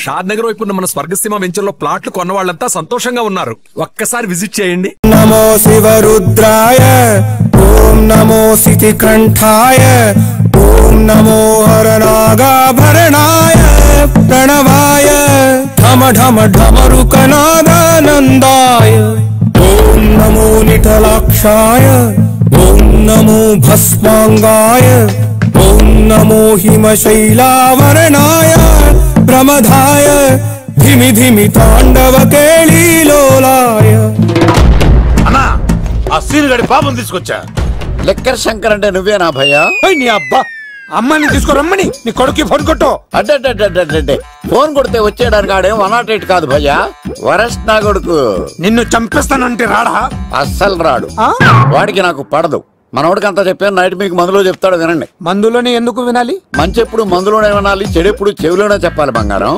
షాద్ నగర్ వైపు ఉన్న మన స్వర్గసీమ వెంచర్ లో ప్లాట్లు కొన్న వాళ్ళంతా సంతోషంగా ఉన్నారు. ఒక్కసారి విజిట్ చేయండి. నమో శివరుద్రాయ ఓం నమో సితికంఠాయ ఓం నమో హరనాగాభరణాయ ప్రణవాయ ఢమ ఢమ ఢమరుకనాదానందాయ ఓం నమో నిఠలాక్షాయ ఓం నమో భస్మాంగాయ ఓం నమో హిమశైలావరణాయ ప్రమదాయ ధిమి ధిమి తాండవ కేళీలోలాయ. అన్నా ఆ సీన్ గడి పాపం తీసుకొచ్చా. లెక్కర్ శంకర్ అంటే నువ్వేనా భయ్యా? నీ అబ్బా అమ్మని తీసుకురమ్మని నీ కొడుకు ఫోన్ కొట్టు. అడ్డే ఫోన్ కొడితే వచ్చేయడానికి ఆడేం 108 కాదు భయ్యా, వరస్ట్ నా కొడుకు. నిన్ను చంపేస్తానంటే రాడా? అస్సలు రాడు. వాడికి నాకు పడదు. మనోడికి అంతా చెప్పాను. నైట్ మీకు మందులో చెప్తాడు వినండి. మందులోనే ఎందుకు వినాలి? మంచి ఎప్పుడు మందులోనే వినాలి, చెడెప్పుడు చెవిలోనే చెప్పాలి బంగారం.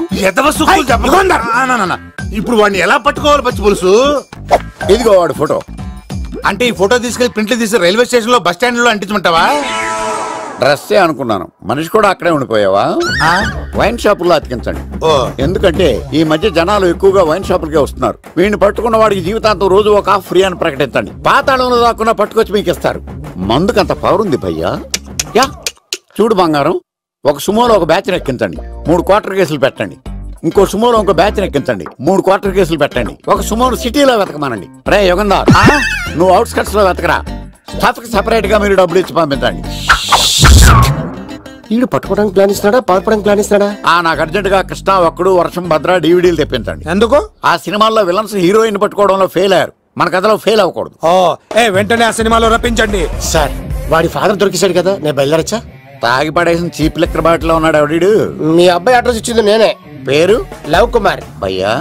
ఇప్పుడు వాడిని ఎలా పట్టుకోవాలి పచ్చి పులుసు? ఇదిగో వాడు ఫోటో. అంటే ఈ ఫోటో తీసుకెళ్లి ప్రింట్లు తీసి రైల్వే స్టేషన్ లో బస్ స్టాండ్ లో అంటించమంటావా? డ్రెస్సే అనుకున్నాను. మనిషి కూడా అక్కడే ఉండిపోయావా? వైన్ షాపుల్లో అతికించండి. ఎందుకంటే ఈ మధ్య జనాలు ఎక్కువగా వైన్ షాపులకే వస్తున్నారు. వీడిని పట్టుకున్న వాడికి జీవితాంతం రోజు ఒక ఆఫ్ ఫ్రీ అని ప్రకటించండి. పాతాళంలో దాక్కున్నా పట్టుకొచ్చి మీకు ఇస్తారు. మందుకంత పవర్ ఉంది భయ్యా. యా చూడు బంగారం, ఒక సుమోలో ఒక బ్యాచ్ ఎక్కించండి, 3 క్వార్టర్ కేసులు పెట్టండి. ఇంకో సుమోలో ఇంకో బ్యాచ్ ఎక్కించండి, 3 క్వార్టర్ కేసులు పెట్టండి. ఒక సుమోను సిటీలో వెతకమానండి. రే యుగంధర్, నువ్వు అవుట్స్కట్స్ లో వెతకరా. స్టాఫ్ కి సెపరేట్ గా మీరు డబ్బులు ఇచ్చి పంపించండి. వీడు పట్టుకోవడానికి ప్లాన్ ఇస్తున్నాడా, పాల్పడానికి ప్లాన్ ఇస్తున్నాడా? నాకు అర్జెంట్ గా కృష్ణ, ఒక్కడు, వర్షం, భద్ర డివిడీలు తెప్పించండి. ఎందుకు? ఆ సినిమాల్లో విలన్స్ హీరోయిన్ పట్టుకోవడంలో ఫెయిల్ అయ్యారు. మన కథలో ఫెయిల్ అవ్వకూడదు. వెంటనే ఆ సినిమాలో రప్పించండి. సార్ వాడి ఫాదర్ దొరికేశాడు కదా, నేను బయలుదేరచ్చా? తాగి పడేసిన చీప్ లెక్కర్ బాటిలో ఉన్నాడు ఎవడీడు. మీ అబ్బాయి అడ్రస్ ఇచ్చింది నేనే. పేరు లవ్ కుమార్ భయ్యా.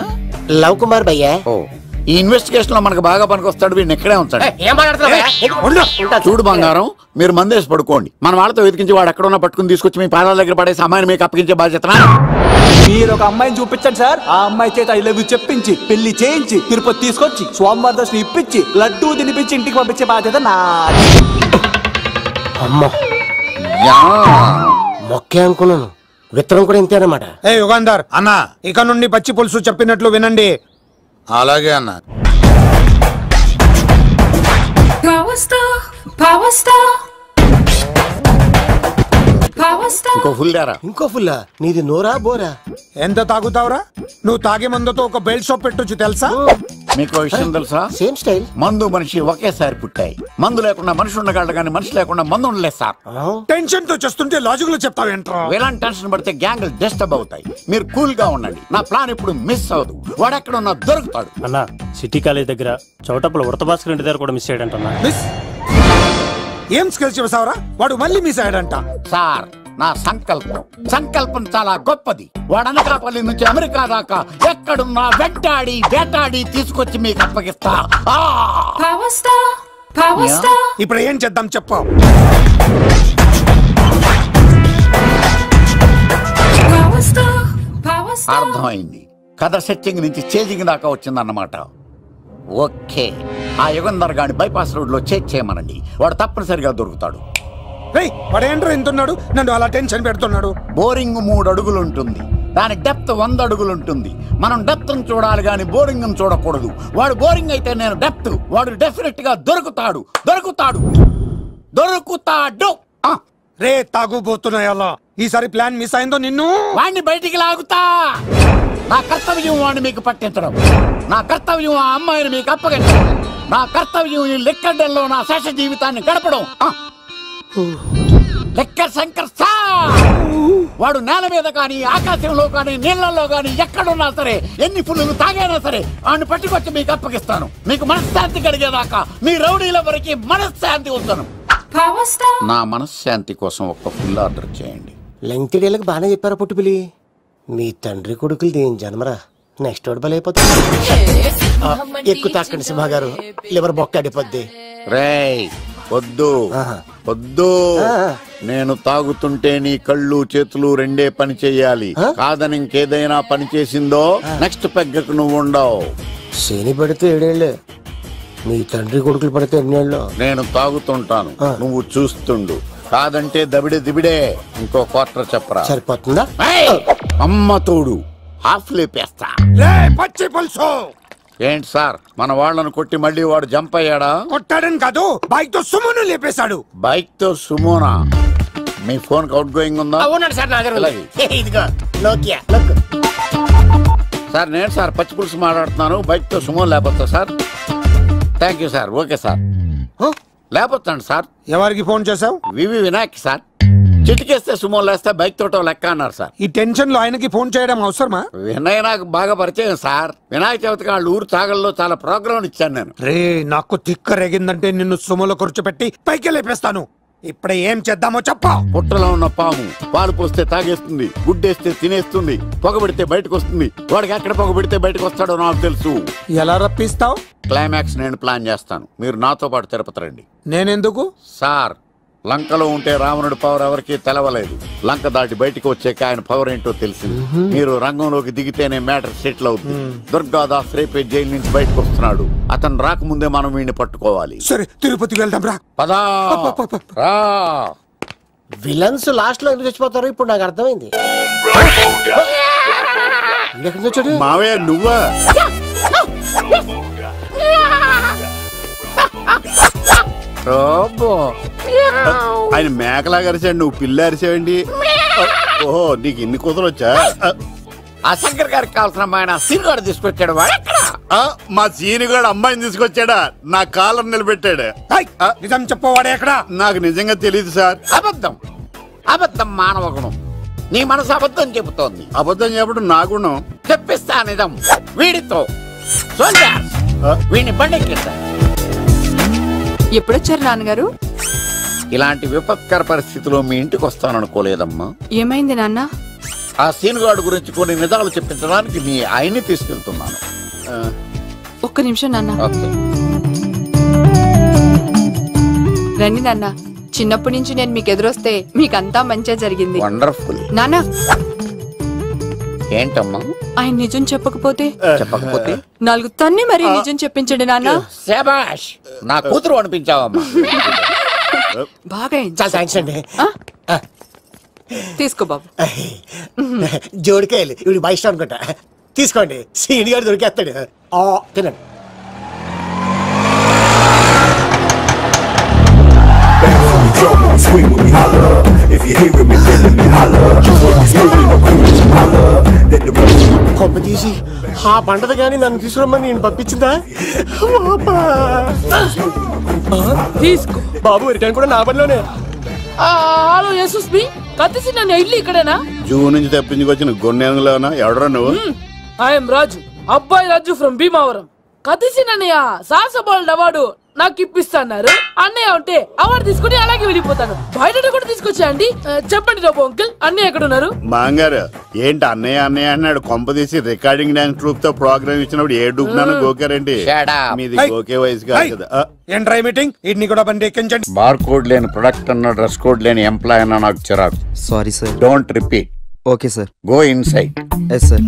లవ్ కుమార్ భయ్యా. ఈ ఇన్వెస్టిగేషన్ లో మనకు బాగా పనికొస్తాడు. వీడిని ఎక్కడే ఉంచాడు. చూడు బంగారం, మీరు మందేసి పడుకోండి. మన వాళ్ళతో వెతికించి వాడు ఎక్కడ ఉన్నా పట్టుకుని తీసుకొచ్చి మీ పాదాల దగ్గర పడేసి అమ్మాయిని మీకు అప్పగించే బాధ్యత. మీరు ఒక అమ్మాయిని చూపించండి సార్. ఆ అమ్మాయి చేత ఐ లవ్ యూ చెప్పించి పెళ్లి చేయించి తిరుపతి తీసుకొచ్చి స్వామివారి దర్శనం ఇప్పించి లడ్డూ తినిపించి ఇంటికి పంపించే బాధ్యత నాది. అమ్మో మొక్కే అనుకున్నాను, విత్తనం కూడా ఇంతేనమాట. యుగంధర్ అన్న, ఇక నుండి పచ్చి పులుసు చెప్పినట్లు వినండి. అలాగే అన్న. ఇంకో ఫుల్లా? నీది నోరా బోరా? ఎంత తాగుతావురా? నువ్వు తాగే మందుతో ఒక బెల్ట్ షాప్ పెట్టొచ్చు తెలుసా? మీకు విషయం తెలుసా? Same style. మందు మనిషి ఒకేసారి పుట్టాయి. మందు లేకుండా మనిషి ఉండగలడు కానీ మనిషి లేకుండా మందు ఉండలేదు సార్. టెన్షన్ తో చేస్తుంటే లాజిక్ లో చెప్తావేంట్రా? ఎలాంటి టెన్షన్ పడితే గ్యాంగ్లు డిస్టర్బ్ అవుతాయి. మీరు కూల్ గా ఉండండి. నా ప్లాన్ ఇప్పుడు మిస్ అవ్వదు. వాడు ఎక్కడ ఉన్నా దొరుకుతాడు. అన్నా సిటీ కాలేజ్ దగ్గర చౌటప్పుల ఉడత భాస్కర్ ఇంటి దగ్గర కూడా మిస్ అయ్యాడంటన్నా. ఏం స్కిల్స్ చేసావరా? వాడు మళ్ళీ మిస్ అయ్యాడంట. సార్ నా సంకల్పం చాలా గొప్పది. వాడు అనకాపల్లి నుంచి అమెరికా దాకా ఎక్కడున్నా వెంటాడి వేటాడి తీసుకొచ్చి మీకు అప్పగిస్తా. ఇప్పుడు ఏం చేద్దాం చెప్పు. అర్థమైంది. కథ సెట్టింగ్ నుంచి చేజింగ్ దాకా వచ్చిందన్నమాట. ఓకే, ఆ యుగంధర్ గాని బైపాస్ రోడ్ లో చెక్ చేయమనండి. వాడు తప్పనిసరిగా దొరుకుతాడు. వాడేంట్రా ఇంటున్నాడు, నన్ను అలా టెన్షన్ పెడుతున్నాడు. బోరింగ్ 3 అడుగులు ఉంటుంది, దాని డెప్త్ 100 అడుగులు ఉంటుంది. మనం డెప్త్ చూడాలి గాని బోరింగ్ చూడకూడదు. వాడు బోరింగ్ అయితే నేను డెప్త్. వాడు డెఫినెట్ గా దొరుకుతాడు. రే తాగుబోతున్నాయి అలా. ఈసారి ప్లాన్ మిస్ అయిందో నిన్ను వాడిని బయటికి లాగుతా. నా కర్తవ్యం వాడిని మీకు పట్టించడం. నా కర్తవ్యం ఆ అమ్మాయిని మీకు అప్పగించడం. నా కర్తవ్యం ఈ లెక్కడ్డల్లో నా శేష జీవితాన్ని గడపడం. Liquor Shankar sir. వాడు నేల మీద కానీ ఆకాశంలో కానీ నీళ్లలో కానీ ఎక్కడున్నా సరే, ఎన్ని ఫుల్లు తాగైనా సరే వాడిని పట్టుకొచ్చి మీకు అప్పగిస్తాను. మీకు మనశ్శాంతి కలిగేదాకా మీ రౌడీల వరకు మనశ్శాంతి వస్తాను. నా మనశ్శాంతి కోసం ఒక్క ఫుల్ ఆర్డర్ చేయండి. లెంగ్తీడేళ్ళకి బాగానే చెప్పారా పుట్టుపిలి? మీ తండ్రి కొడుకులు దేని జన్మరా. నెక్స్ట్ ఓడి బలైపోతుంది. ఎక్కువ తాకండి సింహ గారు, లివర్ బొక్క అడిపోద్ది. రేయ్ వద్దు వద్దు, నేను తాగుతుంటే నీ కళ్ళు చేతులు రెండే పని చెయ్యాలి. కాదని ఇంకేదైనా పని చేసిందో నెక్స్ట్ పెగ్గకు నువ్వు ఉండవు. శని పడితే 7 ఏళ్ళే, మీ తండ్రి కొడుకులు పడితే 8 ఏళ్ళు. నేను తాగుతుంటాను, నువ్వు చూస్తుండు. కాదంటే దబిడే దిబిడే. ఇంకో క్వార్టర్ చెప్పరా? సరిపోతుందా? అమ్మ తోడు హాఫ్ లేపేస్తా. రే పచ్చి పులుసు, ఏంటి సార్ మన వాళ్ళను కొట్టి మళ్ళీ వాడు జంప్ అయ్యాడా? కొట్టాడని కాదు, బైక్ తో సుమ్మును లేపేశాడు. బైక్ తో సుమోనా? మీ ఫోన్ అవుట్ గోయింగ్ ఉందా? అవునండి సార్, నా దగ్గర అలాగే. ఇదిగో నోకియా లక్. సార్ నేను సార్ పచ్చి పులుసు మాట్లాడుతున్నాను. బైక్ తో సుమో లేపొచ్చా sir? Thank you sir. Okay sir, లేపొచ్చండి సార్. ఎవరికి ఫోన్ చేసావు? VV Vinayak sir. చిటికేస్తే సుమో లేస్తే బైక్ తోటో లెక్క అన్నారు సార్. ఈ టెన్షన్ లో ఆయనకి ఫోన్ చేయడం అవసరమా? వినయ్ నాకు బాగా పరిచయం సార్. వినాయక చవితికి వాళ్ళ ఊరు చాగల్లో చాలా ప్రోగ్రాం ఇచ్చాను నేను. రే నాకు తిక్క రేగిందంటే నిన్ను సుమలో కూర్చోపెట్టి పైకి లేపేస్తాను. ఇప్పుడే ఏం చేద్దామో చెప్పా. పుట్టలో ఉన్న పాము పాలు పోస్తే తాగేస్తుంది, గుడ్డేస్తే తినేస్తుంది, పొగబెడితే బయటకు వస్తుంది. వాడికి ఎక్కడ పొగబెడితే బయటకు వస్తాడో నాకు తెలుసు. ఎలా రప్పిస్తావు? క్లైమాక్స్ నేను ప్లాన్ చేస్తాను, మీరు నాతో పాటు తిరుపతి రండి. నేనెందుకు? సార్ లంకలో ఉంటే రావణుడి పవర్ ఎవరికి తెలవలేదు. లంక దాటి బయటికి వచ్చాక ఆయన పవర్ ఏంటో తెలిసింది. మీరు రంగంలోకి దిగితేనే మ్యాటర్ సెటిల్ అవుతుంది. దుర్గాదాస్ రేపే జైలు నుంచి బయటకు వస్తున్నాడు. అతను రాకముందే మనం వీడిని పట్టుకోవాలి. సరే తిరుపతికి వెళ్దాం రా. పదా రా. విలన్స్ లాస్ట్ లో ఎందుకు చచ్చిపోతారు ఇప్పుడు నాకు అర్థమైంది. ఎక్కడి నుంచి వచ్చాడు? మావయ్య నువ్వా? ఆయన మేకలా అరిచాడు, నువ్వు పిల్ల అరిచావండి. ఓహో నీకు ఇన్ని కుదరలు వచ్చా? ఆ శంకర్ గారికి కావాల్సిన అమ్మాయి సీనుగాడు తీసుకొచ్చాడు. వాడెక్కడ? మా సీనుగాడు అమ్మాయిని తీసుకొచ్చాడా? నా కాలం నిలబెట్టాడు. నిజం చెప్పవాడే ఎక్కడ? నాకు నిజంగా తెలియదు సార్. అబద్ధం, అబద్ధం మానవ గుణం. నీ మనసు అబద్ధం చెబుతోంది. అబద్ధం చెప్పడం నా గుణం. తెప్పిస్తా నిజం వీడితో. వీడిని బండెక్కిస్తా. ఎప్పుడొచ్చారు నాన్నగారు? ఇలాంటి విపత్కర పరిస్థితిలో మీ ఇంటికి వస్తాననుకోలేదమ్మా. ఏమైంది నాన్న? ఆ సీనుగాడు గురించి కొన్ని నిజాలు చెప్పించడానికి మీ ఆయన్ని తీసుకెళ్తున్నాను. ఒక్క నిమిషం నాన్న. ఓకే. రండి నాన్న. చిన్నప్పటి నుంచి నేను మీకు ఎదురొస్తే మీకంతా మంచిగా జరిగింది. వండర్ఫుల్. నాన్న ఏంటమ్మా? ఆయన నిజం చెప్పకపోతే చెప్పకపోతే 4 తన్ని మరి నిజం చెప్పించండి నాన్న. శభాష్, నా కూతురు అనిపించావమ్మా. బాగా చాలా థ్యాంక్స్ అండి. తీసుకో బాబు. జోడికాయలు ఇవి బయట అనుకుంటా. తీసుకోండి, సీని గారు దొరికేస్తాడు. తినండి. కొమ్మ తీసి ఆ పంటది కానీ నన్ను తీసుకురమ్మని నేను పంపించిందా? తీసుకో బాబు రిటర్న్ కూడా నా పనిలోనే. హలో యశస్వి, కత్తిసి నన్ను ఇల్లు ఇక్కడేనా? జూ నుంచి తప్పించుకొచ్చిన గొన్నెలోనా? ఎవడరా నువ్వు? ఐఎమ్ రాజు, అబ్బాయి రాజు ఫ్రమ్ భీమావరం. కత్తిసి నన్నయ్య సాసబాల్ అవార్డు నాకు ఇప్పిస్తున్నారు. అన్నయ్య ఉంటే అవార్డు తీసుకుని అలాగే వెళ్ళిపోతాను. బయట కూడా తీసుకొచ్చా అండి. చెప్పండి రాబు అంకుల్, అన్నయ్య ఎక్కడ ఉన్నారు? మాంగారు ఏంటి అన్నయ్య అన్నయ్య అన్నాడు? కొంప తీసి రికార్డింగ్ డాన్స్ ట్రూప్ తో ప్రోగ్రామ్ ఇచ్చినప్పుడు ఏ డూబ్నాను గోకారండి? మీది గోకే వయసు కాదు కదా. ఏంట్రై మీటింగ్? ఇడ్ని కూడా బండి ఎక్కించండి. బార్ కోడ్ లేని ప్రొడక్ట్ అన్న, డ్రెస్ కోడ్ లేని ఎంప్లాయ్ అన్న నాకు చిరాకు. Sorry sir. Don't repeat. Okay sir. Go inside. Yes sir.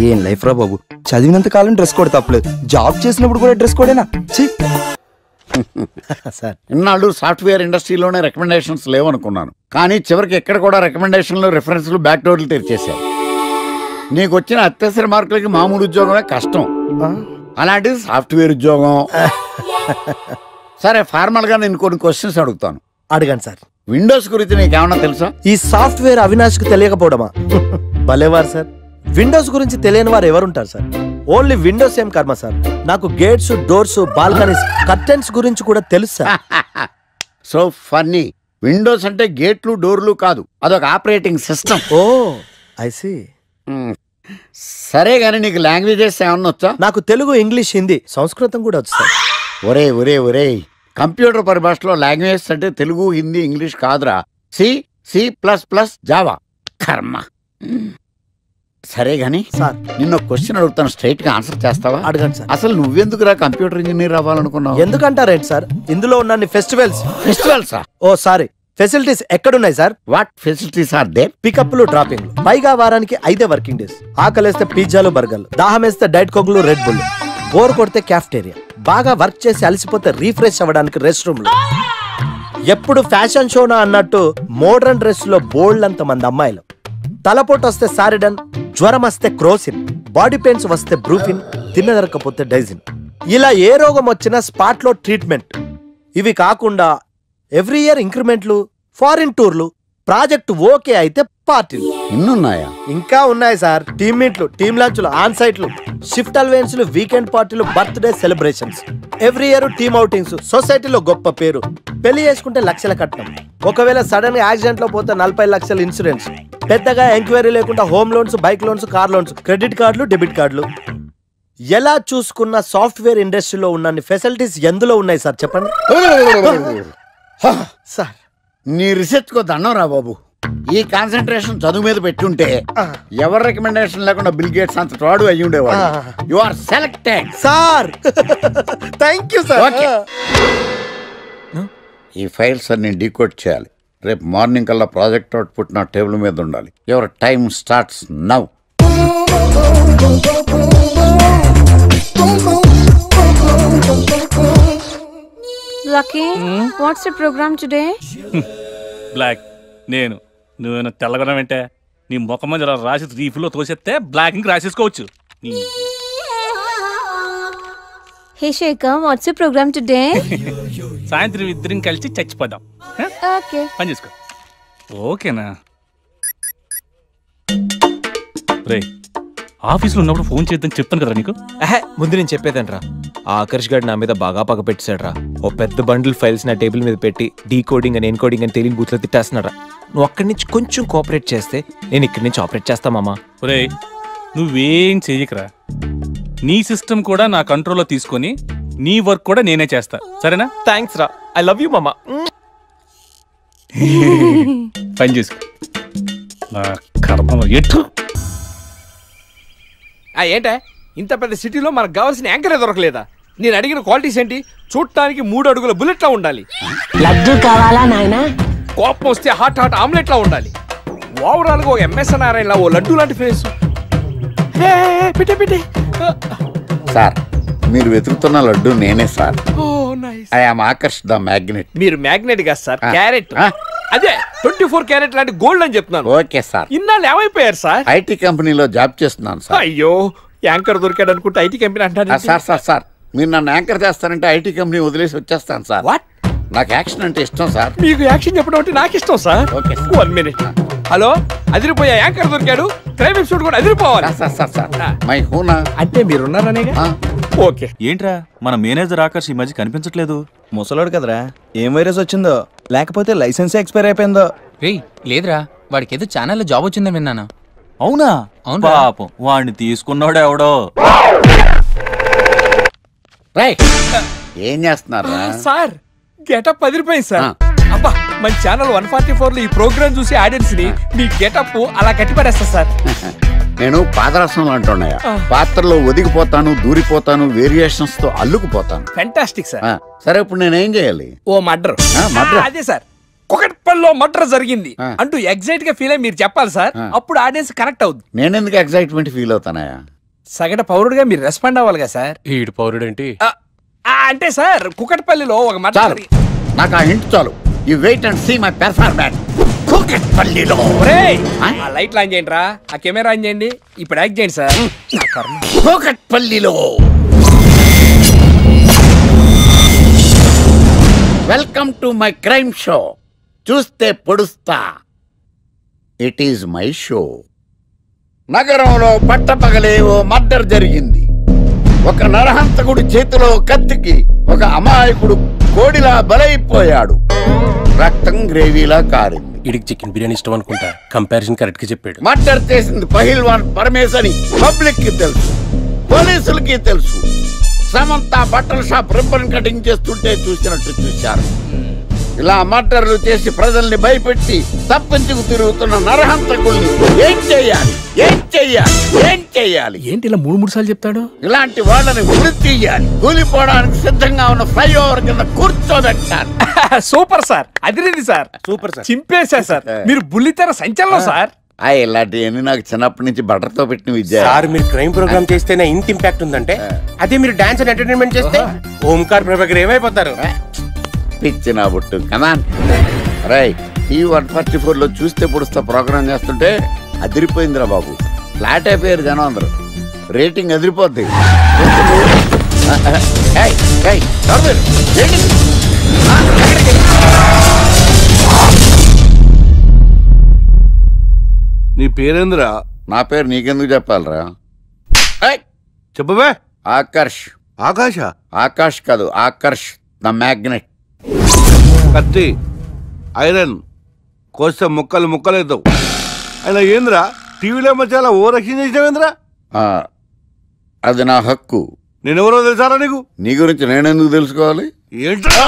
ఏం లైఫ్ రా బాబు, చదివినంత కాలం డ్రెస్ కోడ్ తప్పలేదు, జాబ్ చేసినప్పుడు కూడా డ్రెస్ కోడేనా? సార్ ఇన్నాళ్ళు సాఫ్ట్వేర్ ఇండస్ట్రీలోనే రికమెండేషన్స్ లేవనుకున్నాను, కానీ చివరికి ఎక్కడ కూడా రికమెండేషన్లు, రిఫరెన్స్లు, బ్యాక్ డోర్లు తెరిచేశారు. నీకు వచ్చిన అత్యవసర మార్కులకి మామూలు ఉద్యోగమే కష్టం, అలాంటిది సాఫ్ట్వేర్ ఉద్యోగం. సరే ఫార్మల్ గా నేను కొన్ని క్వశ్చన్స్ అడుగుతాను. అడగండి సార్. విండోస్ గురించి నీకేమన్నా తెలుసా? ఈ సాఫ్ట్వేర్ అవినాష్ కు తెలియకపోవడమా? భలేవారు సార్. విండోస్ గురించి తెలియని వారు ఎవరుంటారు సార్? ఓన్లీ విండోస్ ఏం కర్మ సార్, నాకు గేట్స్, డోర్స్, బాల్కనీస్, కర్టెన్స్ గురించి కూడా తెలుసు సార్. So funny. విండోస్ అంటే గేట్లు, డోర్లు కాదు, అదొక operating system. Oh I see. సరే గానీ నీకు లాంగ్వేజెస్ ఏమన్నా వచ్చా? నాకు తెలుగు, ఇంగ్లీష్, హిందీ, సంస్కృతం కూడా వచ్చు సార్. ఒరే ఒరే ఒరే, కంప్యూటర్ పరిభాషలో లాంగ్వేజెస్ అంటే తెలుగు, హిందీ, ఇంగ్లీష్ కాదురా. C, C plus plus, Java. కర్మ. సరే గాని సార్ నిన్న క్వశ్చన్ అడుగుతాను, స్ట్రైట్ గా ఆన్సర్ చేస్తావా? అడగండి సార్. అసలు నువ్వెందుకురా కంప్యూటర్ ఇంజనీర్ అవ్వాలనుకున్నావు? ఎందుకంటారేంటి సార్, ఇందులో ఉన్న ఫెస్టివల్స్. ఫెస్టివల్సా? ఓ సారీ, ఫెసిలిటీస్ ఎక్కడున్నాయి sir? What facilities are there? పికప్లు, డ్రాపింగ్లు, పైగా వారానికి 5 వర్కింగ్ డేస్. ఆకలేస్తే పిజ్జాలు, బర్గర్లు, దాహం వేస్తే డైట్ కోక్లు, రెడ్ బుల్, బోర్ కొడితే క్యాఫ్టేరియా, బాగా వర్క్ చేసి అలసిపోతే రీఫ్రెష్ అవ్వడానికి రెస్ట్ రూమ్లు, ఎప్పుడు ఫ్యాషన్ షోనా అన్నట్టు మోడర్న్ డ్రెస్ లో బోల్డ్ అంత మంది అమ్మాయిలు. తలపోటు వస్తే సారిడన్, జ్వరం వస్తే క్రోసిన్, బాడీ పెయిన్స్ వస్తే బ్రూఫిన్, తిన్నదరకపోతే డైజిన్. ఇలా ఏ రోగం వచ్చినా స్పాట్ లో ట్రీట్మెంట్. ఇవి కాకుండా ఎవ్రీ ఇయర్ ఇంక్రిమెంట్లు, ఫారిన్ టూర్లు, ప్రాజెక్ట్ ఓకే అయితే పార్టీలు. ఇన్నున్నాయా? ఇంకా ఉన్నాయి సార్. టీమ్ మీట్లు, టీమ్ లంచ్లు, ఆన్ సైట్లు, షిఫ్ట్ అలవెన్స్లు, వీకెండ్ పార్టీలు, birthday celebrations, every year team outings, సొసైటీలో గొప్ప పేరు. పెళ్లి చేసుకుంటే లక్షల కట్నం, ఒకవేళ సడన్ గా యాక్సిడెంట్ లో పోతే 40 లక్షల ఇన్సూరెన్స్, పెద్దగా ఎంక్వైరీ లేకుండా home loans, bike loans, car loans, credit కార్డులు, డెబిట్ కార్డులు. ఎలా చూసుకున్న సాఫ్ట్వేర్ ఇండస్ట్రీలో ఉన్న ఫెసిలిటీస్ ఎందులో ఉన్నాయి సార్ చెప్పండి. సార్ నీ రీసెర్చ్ కో దండం రా బాబు. ఈ కాన్సన్ట్రేషన్ చదువు మీద పెట్టుంటే ఎవరి రికమెండేషన్ లేకుండా బిల్ గేట్స్ అంత ఫ్రాడ్ అయ్యి ఉండేవాడు. You are selected sir. Thank you sir. ఈ ఫైల్స్ అన్ని డీకోడ్ చేయాలి. రేపు మార్నింగ్ కల్లా ప్రాజెక్ట్ అవుట్పుట్ నా టేబుల్ మీద ఉండాలి. Your time starts now. Lucky, what's the program today? Black. నువ్వేనా తెల్లగొన వెంటే నీ ముఖం మీద రాసి రీఫ్లో తోసేస్తే బ్లాక్ ఇంక రాసేసుకోవచ్చు. Hey Shekhar, what's the program today? సాయంత్రం ఇద్దరం కలిసి చచ్చిపోదాం. Okay. పని చేసుకో. ఓకేనా? రే, ఆఫీస్లో ఉన్నప్పుడు ఫోన్ చేద్దాం చెప్తాను కదా నీకు. ముందు నేను చెప్పేదంట్రా. ఆకర్ష్ గారు నా మీద బాగా పగ పెట్టాడురా. ఓ పెద్ద బండిల్ ఫైల్స్ నా టేబుల్ మీద పెట్టి డీకోడింగ్ అని ఎన్కోడింగ్ అని తెలియని బూత్లో తిట్టేస్తున్నారా. నువ్వు అక్కడి నుంచి కొంచెం కోఆపరేట్ చేస్తే నేను ఇక్కడి నుంచి ఆపరేట్ చేస్తా మామా. రే, నువ్వేం చెయ్యకరా. నీ సిస్టమ్ కూడా నా కంట్రోల్లో తీసుకొని నీ వర్క్ కూడా నేనే చేస్తా, సరేనా? థ్యాంక్స్ రా. ఐ లవ్ యూ మామా. పని చేసుకో. నా కర్మ ఎటు. ఏంటే ఇంత పెద్ద సిటీలో మనకు కావాల్సిన యాంకరే దొరకలేదా? నేను అడిగిన క్వాలిటీస్ ఏంటి? చూడటానికి 3 అడుగుల బుల్లెట్లా ఉండాలి. లడ్డు కావాలా నాయనా? కోపం వస్తే హాట్ ఆమ్లెట్లా ఉండాలి. ఓవరాల్ గా ఒక ఎంఎస్ నారాయణ ఓ లడ్డు లాంటి ఫేస్. సార్ మీరు వెతుకుతున్న లడ్డు నేనే sir. I am Aakarsh the magnet. మీరు మ్యాగ్నెట్ గా సార్, క్యారెట్. అదే 24 క్యారెట్ లాంటి గోల్డ్ అని చెప్తున్నాను. Okay sir. ఇన్నాళ్ళు ఏమైపోయారు సార్? ఐటీ కంపెనీలో జాబ్ చేస్తున్నాను సార్. అయ్యో, యాంకర్ దొరికాడు అనుకుంటే ఐటీ కంపెనీ అంటారు. సార్ మీరు నన్ను యాంకర్ చేస్తారంటే ఐటీ కంపెనీ వదిలేసి వచ్చేస్తాను సార్. వాట్? నాకు యాక్షన్ అంటే ఇష్టం సార్. మీకు యాక్షన్ చెప్పడం అంటే నాకు ఇష్టం సార్. Okay 1 minute. హలో, అదిరిపోయా యాంకర్ దొరికాడు. క్రైమ్ ఎపిసోడ్ కూడా అదిరిపోవాలి. మై హూనా అంటే మీరున్నారనేగా. ఓకే. ఏంట్రా మన మేనేజర్ ఆకర్ష్ ఈ మధ్య కనిపించట్లేదు. ముసలోడు కదరా, ఏం వైరస్ వచ్చిందో లేకపోతే లైసెన్స్ ఎక్స్పైర్ అయిపోయిందో. రేయ్ లేదురా, వాడికి ఏదో ఛానల్లో జాబ్ వచ్చిందని విన్నాను. అవునా? పాపం వాడిని తీసుకున్నాడు ఎవడో. ఏం చేస్తున్నారు సార్? గెటప్ అదిరిపోయింది సార్. అబ్బా, మన ఛానల్ 144 లో ఈ ప్రోగ్రామ్ చూసి ఆడియన్స్ ని మీ గెటప్ అలా కట్టిపడేస్తా సార్. నేను పాదరసం అంటున్నాయా, పాత్రలో ఒదిగిపోతాను, దూరిపోతాను, వేరియేషన్స్ తో అల్లుకుపోతాను. Fantastic sir. సరే ఇప్పుడు నేనేం చేయాలి? ఓ మర్డర్. అదే సార్, కుకట్పల్లిలో మర్డర్ జరిగింది అంటూ ఎగ్జైట్ గా ఫీల్ అయ్యి మీరు చెప్పాలి సార్. అప్పుడు ఆడియన్స్ కనెక్ట్ అవుద్ది. నేనెందుకు ఎగ్జైట్మెంట్ ఫీల్ అవుతానయా? సగటు పౌరుడుగా మీరు రెస్పాండ్ అవ్వాలిగా సార్. ఈడు పౌరుడు ఏంటి అంటే సార్, కుకట్పల్లిలో ఒక మర్డర్. నాకు ఆ హింట్ చాలు. You wait and see my performance. కుకట్పల్లిలో ఆ లైట్ ఆన్ చేయండి రా, ఆ కెమెరా ఆన్ చేయండి. ఇప్పుడు యాక్ట్ చేయండి సార్. కుకట్పల్లిలో welcome to my crime show. చూస్తే పొడుస్తా. It is my show. నగరంలో పట్టపగలే ఓ మర్డర్ జరిగింది. ఒక నరహంతకుడు చేతిలో కత్తికి ఒక అమాయకుడు కోడిలా బలైపోయాడు. రక్తం గ్రేవీలా కారింది. ఇడికి చికెన్ బిర్యానీ ఇష్టం అనుకుంటా. కంపారిజన్ కరెక్ట్ గా చెప్పాడు. మర్డర్ చేసింది పహిల్వాన్ పరమేశ్ అని పబ్లిక్ కి తెలుసు, పోలీసులకి తెలుసు. సమంత బట్టల షాప్ రిబ్బన్ కటింగ్ చేస్తుంటే చూసినట్టు చూశారు. ఇలా మర్డర్లు చేసి ప్రజల్ని భయపెట్టి తప్పించుకు తిరుగుతున్న నరహంతకుల్ని ఏం చెయ్యాలి, ఏం చెయ్యాలి, ఏం చెయ్యాలి? ఏంటి ఇలా 3 సార్లు చెప్తాడు? ఇలాంటి వాళ్ళని ఉరి తీయాలి. కూలిపోవడానికి సిద్ధంగా ఉన్న ఫ్లైఓవర్ కింద కూర్చోబెట్టాలి. సూపర్ సార్, అదిరింది సార్. సూపర్ సార్, చింపేశా సార్. మీరు బుల్లితెర సంచలనం సార్. ఇలాంటివన్నీ నాకు చిన్నప్పటి నుంచి బట్టర్తో పెట్టిన విద్య సార్. మీరు క్రైమ్ ప్రోగ్రామ్ చేస్తేనే ఇంత ఇంపాక్ట్ ఉందంటే, అదే మీరు డాన్స్ అండ్ ఎంటర్టైన్మెంట్ చేస్తే ఓంకార్ ప్రభాకర్ ఏమైపోతారు? పిచ్చిన బుట్టు కమాన్ రై T144 లో చూస్తే పొడుస్తా ప్రోగ్రామ్ చేస్తుంటే అదిరిపోయిందిరా బాబు. ఫ్లాట్ అయిపోయారు జనం అందరూ. రేటింగ్ అదిరిపోద్ది. నీ పేరేంద్రా? నా పేరు నీకెందుకు చెప్పాలరా? చెప్పవే. ఆకర్ష్. ఆకాశ? ఆకాష్ కాదు, ఆకర్ష్ ద మ్యాగ్నెట్. కత్తి, ఐరన్ కోస్తే ముక్కలు ముక్కలేద్దావు. అయినా ఏంద్రా టీవీలో చాలా ఓ రక్షణ చేసినావేంద్రా? అది నా హక్కు. నేనెవరో తెలుసారా నీకు? నీ గురించి నేనెందుకు తెలుసుకోవాలి? ఏంట్రా?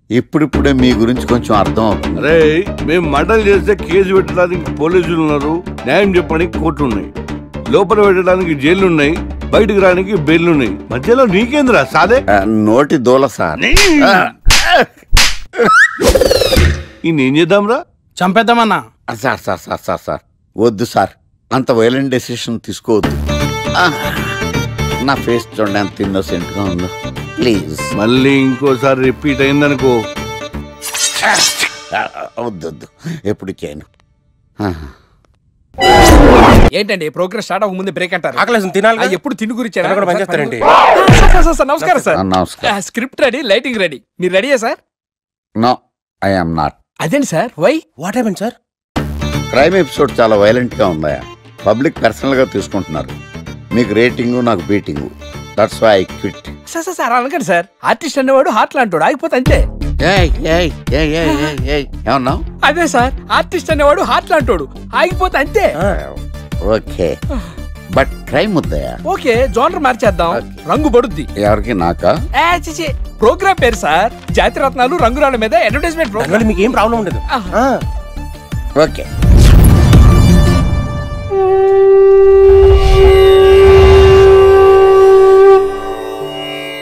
ఇప్పుడిప్పుడే మీ గురించి కొంచెం అర్థం అవుతుంది. అరే మేము మర్డర్ చేస్తే కేసు పెట్టడానికి పోలీసులు ఉన్నారు, న్యాయం చెప్పడానికి కోర్టు ఉన్నాయి, లోపల పెట్టడానికి జైలు ఉన్నాయి, బయటకు రానికి బెయిల్ ఉన్నాయి. మధ్యలో నీకేంద్రా సాదే? నోటి దూల సార్. ఏం చేద్దాంరా? చంపేద్దామన్నా. Sir sir sir sir sir వద్దు సార్, అంత వైలెంట్ డెసిషన్ తీసుకోవద్దు. నా ఫేస్ చూడండి ఎంత ఇన్నోసెంట్ గా ఉందో. ప్లీజ్ మళ్ళీ ఇంకోసారి రిపీట్ అయిందనుకో. వద్దొద్దు, ఎప్పుడు చేయను. ఏంటండి ప్రోగ్రెస్ స్టార్ట్ అవ్వక ముందు బ్రేక్ అంటారు? తినాలి. ఎప్పుడు తిని గురించి నమస్కారం. నమస్కారం. Script ready, lighting ready. మీరు రెడీయా sir? No, I am not. అదేంటి sir? Why? What happen sir? Crime episode చాలా వైలెంట్ గా ఉందా? పబ్లిక్ పర్సనల్ గా తీసుకుంటున్నారు. మీకు రేటింగ్, నాకు beating. That's why I quit. Sir sir sir అనకండి సార్. ఆర్టిస్ట్ అనేవాడు హార్ట్ లాంటాడు, ఆగిపోతే అంతే. ఏమన్నా? అదే సార్, ఆర్టిస్ట్ అనేవాడు హార్ట్ లాంటాడు, ఆగిపోతే అంతే. ఓకే, బట్ క్రైమ్ వద్దయా? ఓకే, జోనర్ మార్చేద్దాం. రంగు పడుద్ది. ఎవరికి? నాకా? ప్రోగ్రామ్ పేరు సార్ జాతిరత్నాలు రంగురాళ్ళ మీద అడ్వర్టైజ్మెంట్ ప్రోగ్రామ్. మీకు ఏం ప్రాబ్లం ఉండదు. ఓకే.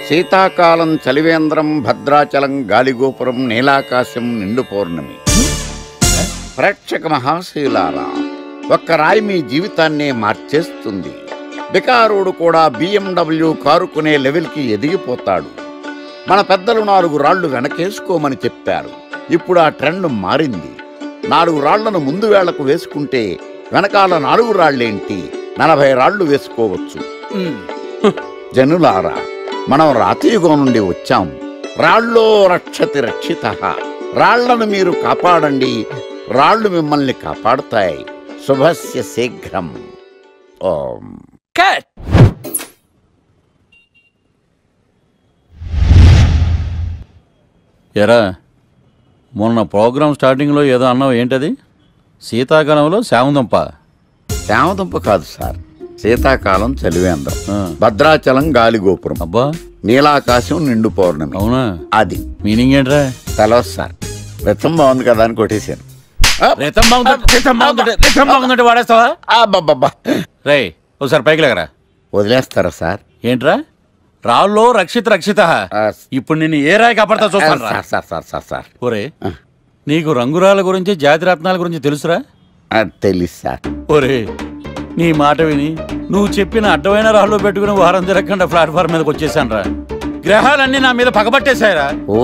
శీతాకాలం చలివేంద్రం, భద్రాచలం గాలిగోపురం, నీలాకాశం, నిండు పౌర్ణమి. ప్రేక్షక మహాశీలారా, ఒక్క రాయి మీ జీవితాన్నే మార్చేస్తుంది. బికారుడు కూడా BMW కారు కొనే లెవెల్కి ఎదిగిపోతాడు. మన పెద్దలు 4 రాళ్లు వెనకేసుకోమని చెప్పారు. ఇప్పుడు ఆ ట్రెండ్ మారింది. 4 రాళ్లను ముందు వేళ్లకు వేసుకుంటే వెనకాల 4 రాళ్లేంటి 40 రాళ్లు వేసుకోవచ్చు. జనులారా, మనం రాతియుగం నుండి వచ్చాం. రాళ్ళో రక్షతి రక్షిత. రాళ్లను మీరు కాపాడండి, రాళ్లు మిమ్మల్ని కాపాడుతాయి. శుభస్య శీఘ్రం. ఓం. ఎరా, మొన్న ప్రోగ్రామ్ స్టార్టింగ్లో ఏదో అన్నావు, ఏంటది? శీతాకాలంలో శామదుంప. శామదుంప కాదు సార్, శీతాకాలం చలివేంద్రం, భద్రాచలం గాలిగోపురం, అబ్బా, నీలాకాశం, నిండు పౌర్ణమి. అవునా? అది మీనింగ్ ఏంట్రా? తెలవదు సార్. రతం బాగుంది కదా అని కొట్టేశాను. వాడేస్తావా? రే, ఒకసారి పైకి లేకరా. వదిలేస్తారా సార్? ఏంట్రా? రాళ్ళో రక్షిత. ఇప్పుడు నిన్ను ఏ రాయి కాపాడతా చూస్తాను. సార్ ఒరే, నీకు రంగురాల గురించి, జాతిరత్నాల గురించి తెలుసురా? తెలుసు సార్. ఒరే, నీ మాట విని నువ్వు చెప్పిన అడ్డమైన రాళ్ళు పెట్టుకుని వారం తిరగకుండా ప్లాట్ఫామ్ మీదకి వచ్చేసాను రా. గ్రహాలన్నీ నా మీద పగబట్టేశాయరా. ఓ,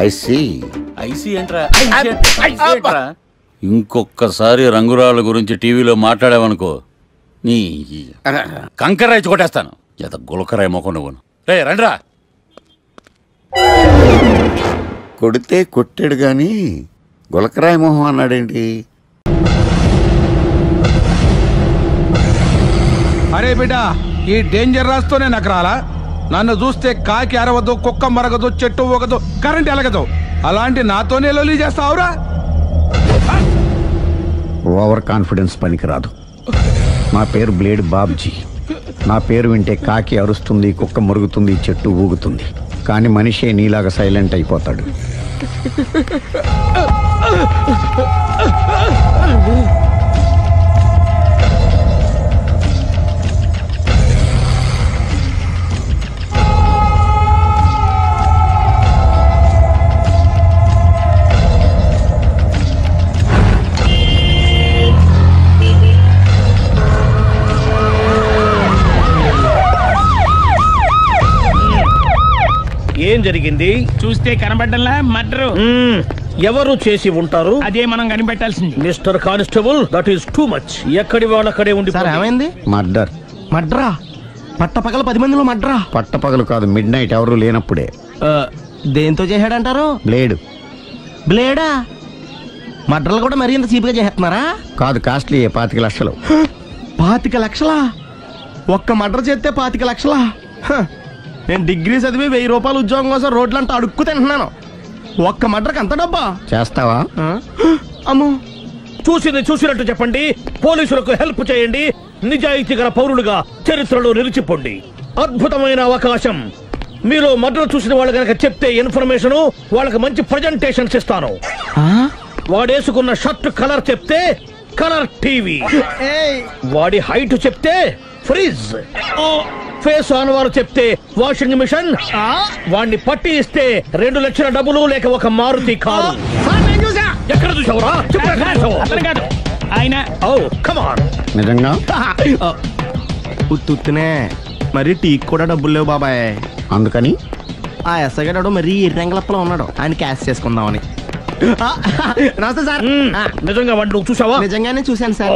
ఐ సీ. ఐసీ ఏంట్రా? ఇంకొకసారి రంగురాళ్ళ గురించి టీవీలో మాట్లాడావనుకో, నీ కంకర్రాయి కొట్టేస్తాను. గులకరాయి మొక్క నువ్వును. రే రండ్రా. కొడితే కొట్టాడు గాని గులకరాయి మొహం అన్నాడేంటి? అరే బిడ్డ, ఈ డేంజర్ రాస్తూనే నాకు రాలా? నన్ను చూస్తే కాకి అరవదు, కుక్క మరగదు, చెట్టు ఊగదు, కరెంట్ ఎలగదు. అలాంటి నాతోనే లొల్లి చేస్తావురా? ఓవర్ కాన్ఫిడెన్స్ పనికిరాదు. నా పేరు బ్లేడ్ బాబ్జీ. నా పేరు వింటే కాకి అరుస్తుంది, కుక్క మురుగుతుంది, చెట్టు ఊగుతుంది. కానీ మనిషే నీలాగా సైలెంట్ అయిపోతాడు. ఏం జరిగింది? చూస్తే కనబడ్డంలా మర్డరు. ఎవరు చేసి ఉంటారు? అదే మనం కనిపెట్టాల్సింది. Mister constable, that is too much. ఎక్కడి వాళ్ళక్కడే ఉండి. ఏమైంది? మర్డర్. మడ్రా? పట్టపగల 10 మందిలో మడ్రా? పట్టపగలు కాదు, మిడ్ నైట్ ఎవరు లేనప్పుడే. దేంతో చేశాడంటారు? బ్లేడ్. బ్లేడా? మడ్రలు కూడా మరీ ఇంత చీప్గా చేస్తున్నారా? కాదు, కాస్ట్లీ 25 లక్షలు. 25 లక్షలా? ఒక్క మడ్ర చేస్తే 25 లక్షలా? నేను డిగ్రీ చదివి 1000 రూపాయలు ఉద్యోగం కోసం రోడ్లంతా అడుక్కు తింటున్నాను. ఒక్క మడ్రకు అంత డబ్బా? చేస్తావా? అమ్మో, చూసింది చూసినట్టు చెప్పండి. పోలీసులకు హెల్ప్ చేయండి. నిజాయితీ గల పౌరులుగా చరిత్రలో నిలిచిపోండి. అద్భుతమైన అవకాశం. మీరు మర్డర్ చూసిన వాళ్ళు కనుక చెప్తే ఇన్ఫర్మేషన్, వాళ్ళకి మంచి ప్రజెంటేషన్స్ ఇస్తాను. వాడేసుకున్న షర్ట్ కలర్ చెప్తే కలర్ టీవీ, వాడి హైట్ చెప్తే ఫ్రిజ్, ఫేస్ ఆన్ వారు చెప్తే వాషింగ్ మిషన్, వాడిని పట్టి ఇస్తే 2 లక్షల డబ్బులు లేక ఒక మారుతి కారు. ఎక్కడ చూసావురా? కాదు ఆయన. Oh come on. నిజంగా? ఉత్తునే మరి టీకి కూడా డబ్బులు లేవు బాబాయ్. అందుకని ఆ ఎస్ఐ గారు మరీ ఎర్రంగలప్పలో ఉన్నాడు, ఆయన క్యాష్ చేసుకుందామని. నమస్తే సార్. నిజంగా వాడిని నువ్వు చూసావా? నిజంగానే చూశాను సార్.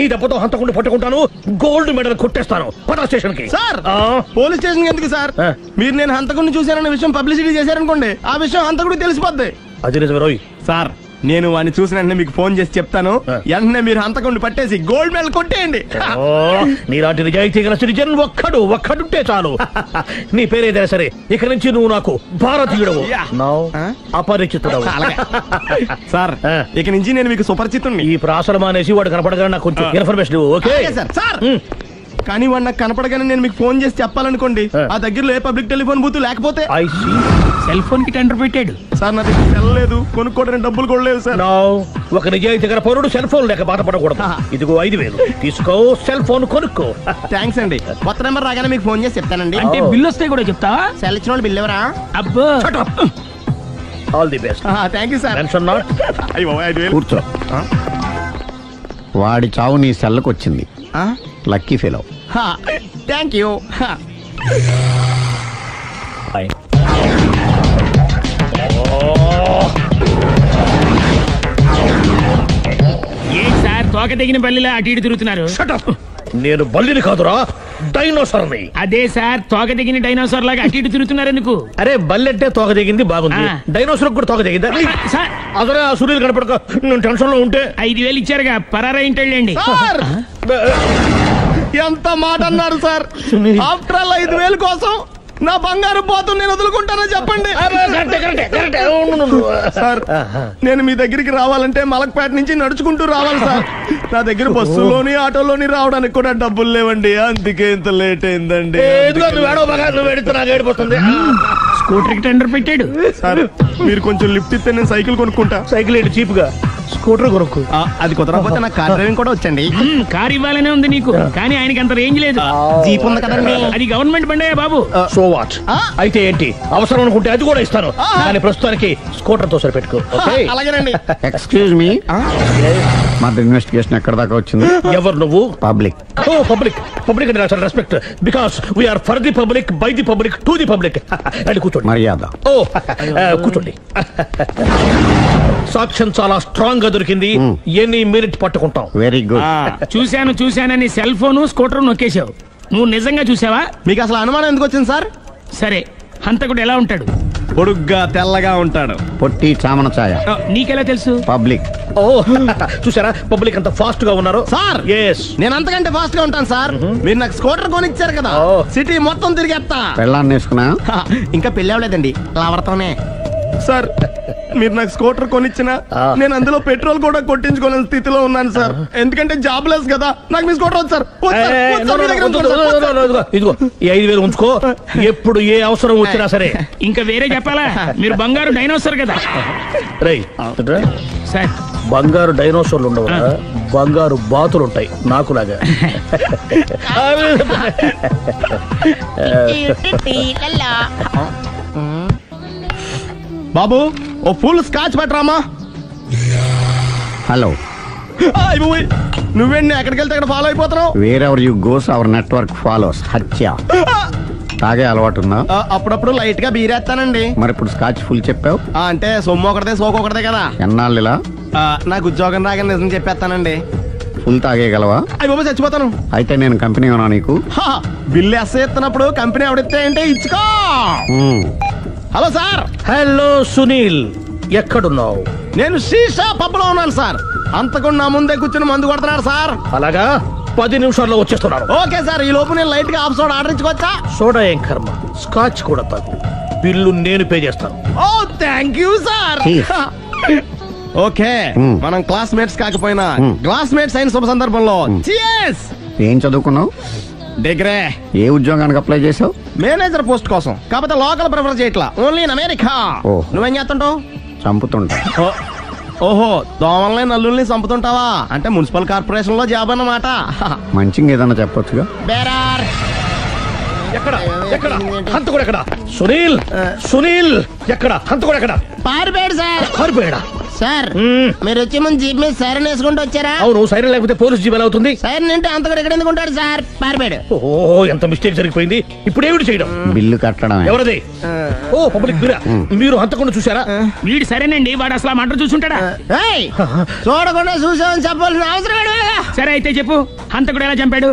ఈ దెబ్బతో హంతకుండా పట్టుకుంటాను, గోల్డ్ మెడల్ కొట్టేస్తాను. పద స్టేషన్ కి. సార్, పోలీస్ స్టేషన్ ఎందుకు సార్? మీరు నేను హంతకుడిని చూశానన్న విషయం పబ్లిసిటీ చేశారనుకోండి, ఆ విషయం హంతకుడికి తెలిసిపోద్ది. అది నిజమే రోయ్. సార్, నేను వాడిని చూసిన వెంటనే మీకు ఫోన్ చేసి చెప్తాను. వెంటనే మీరు హంతకుడిని పట్టేసి గోల్డ్ మెడల్ కొట్టేయండి. నీలాంటి నిజాయితీ గల సిటిజన్ ఒక్కడుంటే చాలు. నీ పేరేదైనా సరే, ఇక నుంచి నువ్వు నాకు భారతీయుడవు, అపరిచితుడవు. సార్, ఇక నుంచి నేను మీకు సుపరిచితుడిని. ఈ ప్రాసరం అనేసి వాడు కనపడగానే నాకు కొంచెం ఇన్ఫర్మేషన్. Okay sir. కానీ వాడు నాకు కనపడగానే నేను మీకు ఫోన్ చేసి చెప్పాలనుకోండి, ఆ దగ్గరలో ఏ పబ్లిక్ టెలిఫోన్ బూత్ లేకపోతే. సెల్ ఫోన్ కి టెండర్ పెట్టాడు సార్. నా దగ్గర సెల్ లేదు, కొనుక్కోవడానికి డబ్బులు కూడా లేవు సార్. ఒక నిజాయితీ గల పౌరుడు సెల్ ఫోన్ లేక బాధపడకూడదు. ఇదిగో 5000 తీసుకో, సెల్ ఫోన్ కొనుక్కో. థ్యాంక్స్ అండి. కొత్త నెంబర్ రాగానే మీకు ఫోన్ చేసి చెప్తానండి. అంటే బిల్ వస్తే కూడా చెప్తావా? సెల్ ఇచ్చిన వాళ్ళు బిల్ ఎవరా? అబ్బో, all the best. Thank you sir. Mention not. కూర్చో. వాడి చావు నీ సెల్లకు వచ్చింది. Lucky fellow. Thank you. ఏం సార్, తోక తెగిన బల్లిలా అటు ఇటు తిరుగుతున్నారు? నేను బల్లిని కాదురా, డైనోసార్ని. అదే సార్, తోక తెగిన డైనోసార్ లాగా అటు ఇటు తిరుగుతున్నారు ఎందుకు? అరే, బల్లెట్టే తోక దిగింది బాగుంది, డైనోసార్ కూడా తోక దిగిందా? అదరే ఆ సూర్యులు కనపడక నేను టెన్షన్ లో ఉంటే 5000 ఇచ్చారుగా, పరారా ఇంటండి. ఎంత మాట అన్నారు సార్? ఆఫ్టర్ ఆల్ 5000 కోసం నా బంగారు పోతు నేను వదులుకుంటానని చెప్పండి సార్. నేను మీ దగ్గరికి రావాలంటే మలక్పేట నుంచి నడుచుకుంటూ రావాలి సార్. నా దగ్గర బస్సులోని ఆటోలోని రావడానికి కూడా డబ్బులు లేవండి, అందుకే ఇంత లేట్ అయిందండి. స్కూటర్ కి టెండర్ పెట్టాడు సార్. మీరు కొంచెం లిఫ్ట్ ఇస్తే నేను సైకిల్ కొనుక్కుంటా. సైకిల్ ఏంటి చీప్ గా, స్కూటర్ కొనుక్కు. అది కుదరకపోతే నాకు కార్ డ్రైవింగ్ కూడా వచ్చండి. కార్ ఇవ్వాలనే ఉంది నీకు, కానీ ఆయనకి అంత రేంజ్ లేదు. జీప్ ఉంది కదండి. అది గవర్నమెంట్ బండే బాబు. So what? అయితే ఏంటి, అవసరం అనుకుంటే అది కూడా ఇస్తాను, కానీ ప్రస్తుతానికి స్కూటర్ తో సరిపెట్టుకో. అలాగేనండి. ఎక్స్క్యూజ్ మీ, మన ఇన్వెస్టిగేషన్ ఎక్కడ దాకా వచ్చింది? ఎవరు నువ్వు? పబ్లిక్. ఓ పబ్లిక్. పబ్లిక్ అంటే చాలా respect, because we are for the public, by the public, to the public. అది కూర్చోండి. మర్యాద. ఓ కూర్చోండి. సాక్ష్యం చాలా స్ట్రాంగ్ గా దొరికింది, ఎన్ని మినిట్ పట్టుకుంటాం. Very good. చూశానని సెల్ ఫోన్ స్కూటర్ నొక్కేశావు. నువ్వు నిజంగా చూసావా? మీకు అసలు అనుమానం ఎందుకు వచ్చింది సార్? సరే, హంతకుడు ఎలా ఉంటాడు? పొడుగ్గా తెల్లగా ఉంటాడు. పొట్టి చామన ఛాయ. నీకెలా తెలుసు? పబ్లిక్. ఓ చూసారా, పబ్లిక్ అంత ఫాస్ట్ గా ఉన్నారు సార్. నేను అంతకంటే ఫాస్ట్ గా ఉంటాను సార్. మీరు నాకు స్కూటర్ కొనిచ్చారు కదా, సిటీ మొత్తం తిరిగేస్తా. పెళ్ళాన్ని వేసుకున్నా? ఇంకా పెళ్లి అవ్వలేదండి, లవర్తోనే. సార్, మీరు నాకు స్కూటర్ కొనిచ్చినా నేను అందులో పెట్రోల్ కూడా కొట్టించుకోలేని స్థితిలో ఉన్నాను సార్. ఎందుకంటే జాబ్ లెస్ కదా, నాకు మీ స్కూటర్ వద్దు సార్. ఇదిగో ఈ 5000 ఉంచుకో, ఎప్పుడు ఏ అవసరం వచ్చినా సరే. ఇంకా వేరే చెప్పాలా? మీరు బంగారు డైనోసార్ కదా. రై సార్, బంగారు డైనోసార్లు ఉండవు, బంగారు బాతులు ఉంటాయి నాకులాగా. బాబు, ఓ ఫుల్ స్కాచ్ పెట్టరామా. హలో. నువ్వేండి ఎక్కడికి వెళ్తే అక్కడ ఫాలో అయిపోతున్నావు? Wherever you goes our network follows. హత్య. తాగే అలవాటు ఉందా? అప్పుడప్పుడు లైట్ గా బీరేస్తానండి. మరి ఇప్పుడు స్కాచ్ ఫుల్ చెప్పావు? అంటే సొమ్ము ఒకటిదే సోకు ఒకటిదే కదా. ఎన్నాళ్ళు ఇలా? నాకు ఉద్యోగం రాగానే నిజం చెప్పేస్తానండి. ఫుల్ తాగేయగలవా? అయ్యి బాబు చచ్చిపోతాను. అయితే నేను కంపెనీ ఉన్నా నీకు? బిల్లు ఎస్ ఎత్తినప్పుడు కంపెనీ ఎవడితే అంటే ఇచ్చుకో. Hello sir. హలో సునీల్, ఎక్కడున్నావు? నేను శీషా పబ్లో ఉన్నాను సార్. అంతకుండా నా ముందే కూర్చుని మందు కొడుతున్నాడు సార్. అలాగా, 10 నిమిషాల్లో వచ్చేస్తున్నాను. Okay sir. ఈ లోపు నేను లైట్ గా హాఫ్ సోడా ఆర్డర్ ఇచ్చుకోవచ్చా? సోడా ఏం కర్మ, స్కాచ్ కూడా తాగు. బిల్లు నేను పే చేస్తాను. ఓ థ్యాంక్ యూ సార్. ఓకే, మనం క్లాస్మేట్స్ కాకపోయినా క్లాస్మేట్స్ అయిన శుభ సందర్భంలో cheers. ఏం చదువుకున్నావు? డిగ్రీ. ఏ ఉద్యోగానికి అప్లై చేసావు? మేనేజర్ పోస్ట్ కోసం. కాకపోతే లోకల్ ప్రిఫర్ చేయట్లా, ఓన్లీ ఇన్ అమెరికా. నువ్వేం చేస్తుంటావు? చంపుతుంటా. ఓహో, దోమల్ని నల్లుల్ని చంపుతుంటావా? అంటే మున్సిపల్ కార్పొరేషన్ లో జాబ్ అన్నమాట. మంచిగా ఏదన్నా చెప్పొచ్చుగా. బేరార్. ఎక్కడ ఎక్కడ హంతకుడు ఎక్కడ? సునీల్, సునీల్ ఎక్కడ? హంతకుడు ఎక్కడ? పారిపోయాడు సార్. పారిపోయాడా? సార్ మీరు వచ్చే ముందు జీప్ మీద సైరన్ వేసుకుంటూ వచ్చారా? అవును, సైరన్ లేకపోతే పోలీస్ జీప్ ఎలా అవుతుంది? సైరన్ అంటే అంతకుడు ఎక్కడ ఎందుకు ఉంటాడు సార్? పారిపోయాడు. ఓ, ఎంత మిస్టేక్ జరిగిపోయింది. ఇప్పుడు ఏమిటి చేయడం? బిల్లు కట్టడం. ఎవరిది? ఓ, పబ్లిక్ బిల్లా. మీరు హంతకుండా చూసారా? వీడు సరేనండి, వాడు అసలు మంట చూసుంటాడా? చూడకుండా చూసామని చెప్పాల్సిన అవసరం లేదు. సరే అయితే చెప్పు, హంతకుడు ఎలా చంపాడు?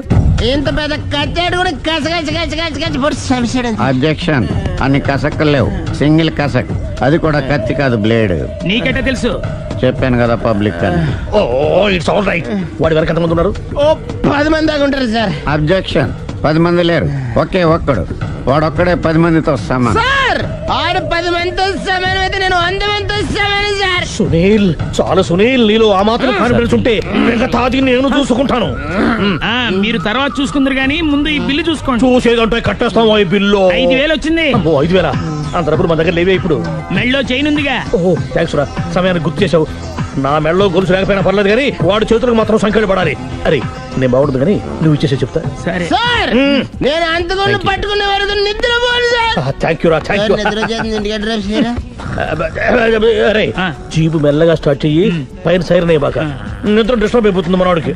ఇంత పెద్ద కచ్చాడు కూడా కసగచ్చి. అబ్జెక్షన్. అన్ని కసక్కలు లేవు, సింగిల్ కసక్. అది కూడా కత్తి కాదు, బ్లేడ్. నీకెట్టా తెలుసు? చెప్పాను కదా పబ్లిక్ అని. ఓ, ఇట్స్ ఆల్ రైట్. వాడి వరకు ఎంతమంది ఉన్నారు? ఓ 10 మంది దాకా ఉంటారు సార్. అబ్జెక్షన్. 10 మంది లేరు, ఒకే ఒక్కడు. వాడొక్కడే 10 మందితో సమానం. సార్ ఆడు 10 మందితో సమానం అయితే నేను 100 మందితో సమానం సార్. సునీల్, చాలా సునీల్, నీలో ఆ మాత్రం కాన్ఫిడెన్స్ ఉంటే తాది నేను చూసుకుంటాను. మీరు తర్వాత చూసుకుందరు గానీ ముందు ఈ బిల్లు చూసుకోండి. చూసేదంటే కట్టేస్తాం. ఈ బిల్లు 5,000 వచ్చింది. 5,000? అంత డబ్బులు మన దగ్గర లేవే ఇప్పుడు. మెళ్ళో చైన్ ఉందిగా. ఓహో, థ్యాంక్స్ రా, సమయానికి గుర్తు చేసావు. నా మెడలో గొలుసు లేకపోయినా పర్లేదు కానీ వాడి చేతులకు మాత్రం సంఖ్యలు పడాలి. అరే, నేను బాగుండదు కానీ నువ్వు ఇచ్చేసే చెప్తా. సరే సార్. నేను అంతకుండా పట్టుకునే వరకు నిద్రపోను సార్. థ్యాంక్ యూ రా, థ్యాంక్ యూ. అరే, జీబు మెల్లగా స్టార్ట్ చెయ్యి, పైన సైరన్ అయ్యి బాగా. నిద్ర డిస్టర్బ్ అయిపోతుంది మనవాడికి.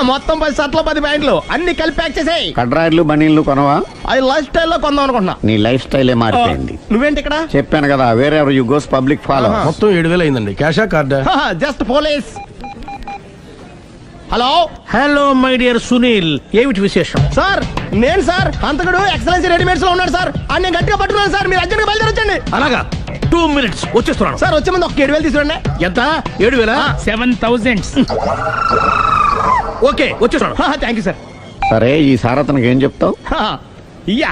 మొత్తం 10 షర్ట్లు 10 ప్యాంట్లు అన్ని కలిపి ప్యాక్ చేసాయి. కడ్రాయిలు బనీళ్లు కొనవా? అది లైఫ్ స్టైల్ లో కొందాం అనుకుంటున్నా. నీ లైఫ్ స్టైలే మారిపోయింది. నువ్వేంటి ఇక్కడ? చెప్పాను కదా, వేరే ఎవరు యు గోస్ పబ్లిక్ ఫాలో. మొత్తం 7,000 అయిందండి. క్యాషా కార్డా? Just police. Hello. Hello my dear Sunil, ఏమిటి విశేషం? సార్ నేను సార్ అంతకుడు ఎక్సలెన్సీ రెడీమేడ్స్ లో ఉన్నాడు సార్. అన్ని గట్టిగా పట్టుకున్నాను సార్. మీరు అర్జెంట్ గా బయలుదేరొచ్చండి. అలాగా, 2 minutes వచ్చేస్తున్నాను. సార్ వచ్చే ముందు ఒక 7,000 తీసుకురండి. ఎంత? 7,000? 7,000. ఓకే, వచ్చేస్తున్నాను. Thank you sir. సరే, ఈ సారతనకి ఏం చెప్తావు? ఇయ్యా.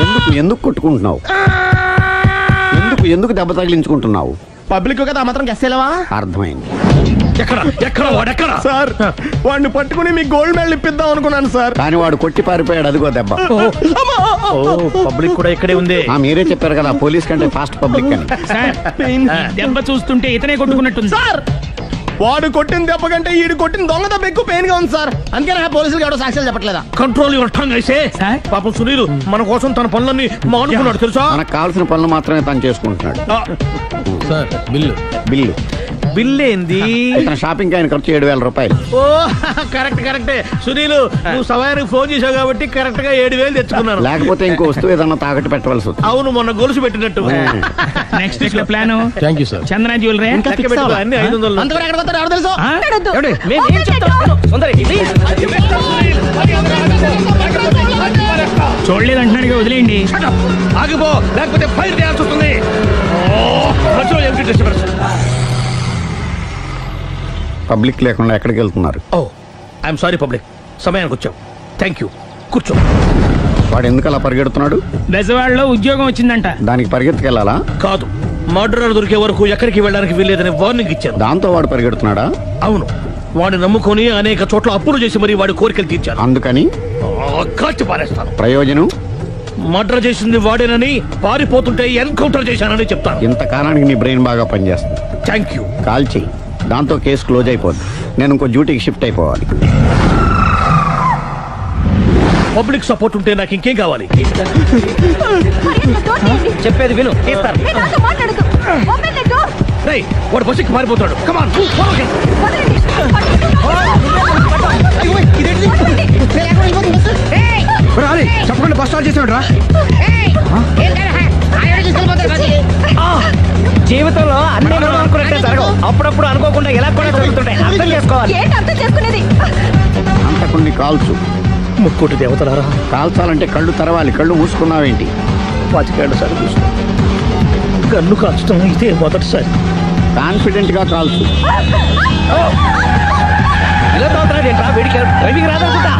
ఎందుకు ఎందుకు కొట్టుకుంటున్నావు? ఎందుకు దెబ్బ తగిలించుకుంటున్నావు? పబ్లిక్ కదా మాత్రం గెస్సేలవా? అర్థమైంది. ఎక్కడ సార్? వాడిని పట్టుకుని మీ గోల్డ్ మెడల్ ఇప్పిద్దాం అనుకున్నాను సార్. కానీ వాడు కొట్టి పారిపోయాడు. అదిగో దెబ్బ. పబ్లిక్ కూడా ఇక్కడే ఉంది. మీరే చెప్పారు కదా పోలీస్ కంటే ఫాస్ట్ పబ్లిక్ అని. దెబ్బ చూస్తుంటే ఇతనే కొట్టుకున్నట్టుంది సార్. వాడు కొట్టిన దెబ్బ కంటే ఈడు కొట్టిన దొంగ దెబ్బ ఎక్కువ పెయిన్ గా ఉంది సార్. అందుకే పోలీసులు ఎవడో సాక్ష్యాలు చెప్పట్లేదా? కంట్రోల్ యువర్ టంగ్ అయితే. పాపం సునీల్ మన కోసం తన పనులన్నీ మానుకున్నాడు తెలుసా? మనకు కావాల్సిన పనులు మాత్రమే తను చేసుకుంటున్నాడు. Sir bill. బిల్ ఏంది? షాపింగ్ ఆయన ఖర్చు 7,000 రూపాయలు. ఓ, కరెక్టే. సునీల్, నువ్వు సమయానికి ఫోన్ చేసావు కాబట్టి కరెక్ట్ గా 7,000 తెచ్చుకున్నాను. లేకపోతే ఇంకో వస్తువు ఏదన్నా తాకట్టు పెట్టవలసి వస్తుంది. అవును, మొన్న గొలుసు పెట్టినట్టు. నెక్స్ట్ వీక్ లో plan. Thank you sir. Chandana jewellery అన్ని 500. అంతవరకు ఎక్కడ పోతారు ఎవరు తెలుసు? చూడలేదు అంటున్నాడు, వదిలేయండి. ఆగిపో, లేకపోతే ఫైర్ చేయాల్సి వస్తుంది. పబ్లిక్ లేకుండా ఎక్కడికి వెళ్తున్నారు? ఓ, ఐఎమ్ సారీ పబ్లిక్, సమయానికి వచ్చావు. థ్యాంక్ యూ, కూర్చో. వాడు ఎందుకు అలా పరిగెడుతున్నాడు? బెజవాడలో ఉద్యోగం వచ్చిందంట. దానికి పరిగెత్తుకెళ్ళాలా? కాదు, మర్డరర్ దొరికే వరకు ఎక్కడికి వెళ్ళడానికి వీల్లేదని వార్నింగ్ ఇచ్చాను. దాంతో వాడు పరిగెడుతున్నాడా? అవును, వాడిని నమ్ముకొని అనేక చోట్ల అప్పులు చేసి మరి వాడి కోరికలు తీర్చాను. అందుకని కాల్చి పారేస్తాను. ప్రయోజనం? మర్డర్ చేసింది వాడేనని, పారిపోతుంటే ఎన్కౌంటర్ చేశానని చెప్తాను. ఇంతకాలానికి నీ బ్రెయిన్ బాగా పనిచేస్తుంది. Thank you. కాల్చి, దాంతో కేసు క్లోజ్ అయిపోద్ది. నేను ఇంకో డ్యూటీకి షిఫ్ట్ అయిపోవాలి. పబ్లిక్ సపోర్ట్ ఉంటే నాకు ఇంకేం కావాలి? చెప్పేది విను. వాడు బస్సుకి మారిపోతాడు. కమాన్. చెప్పకుండా బస్ స్టార్ట్ చేసాడు రా. జీవితంలో అన్ని మనం అనుకున్నట్టే జరగవు. అప్పుడప్పుడు అనుకోకుండా ఎలా కూడా జరుగుతుంటాయి. అర్థం చేసుకోవాలి. అర్థం చేసుకునేది అంతకుని కాల్చు. ముక్కోటి దేవతలారా, కాల్చాలంటే కళ్ళు తెరవాలి. కళ్ళు మూసుకున్నావేంటి? 25 సార్లు చూసిన కన్ను కాల్చడం ఇదే మొదటిసారి. కాన్ఫిడెంట్ గా కాల్చు. ఇలా తోతున్నాడు ఏంట్రా? వీడికి డ్రైవింగ్ రాదనుకుంటా.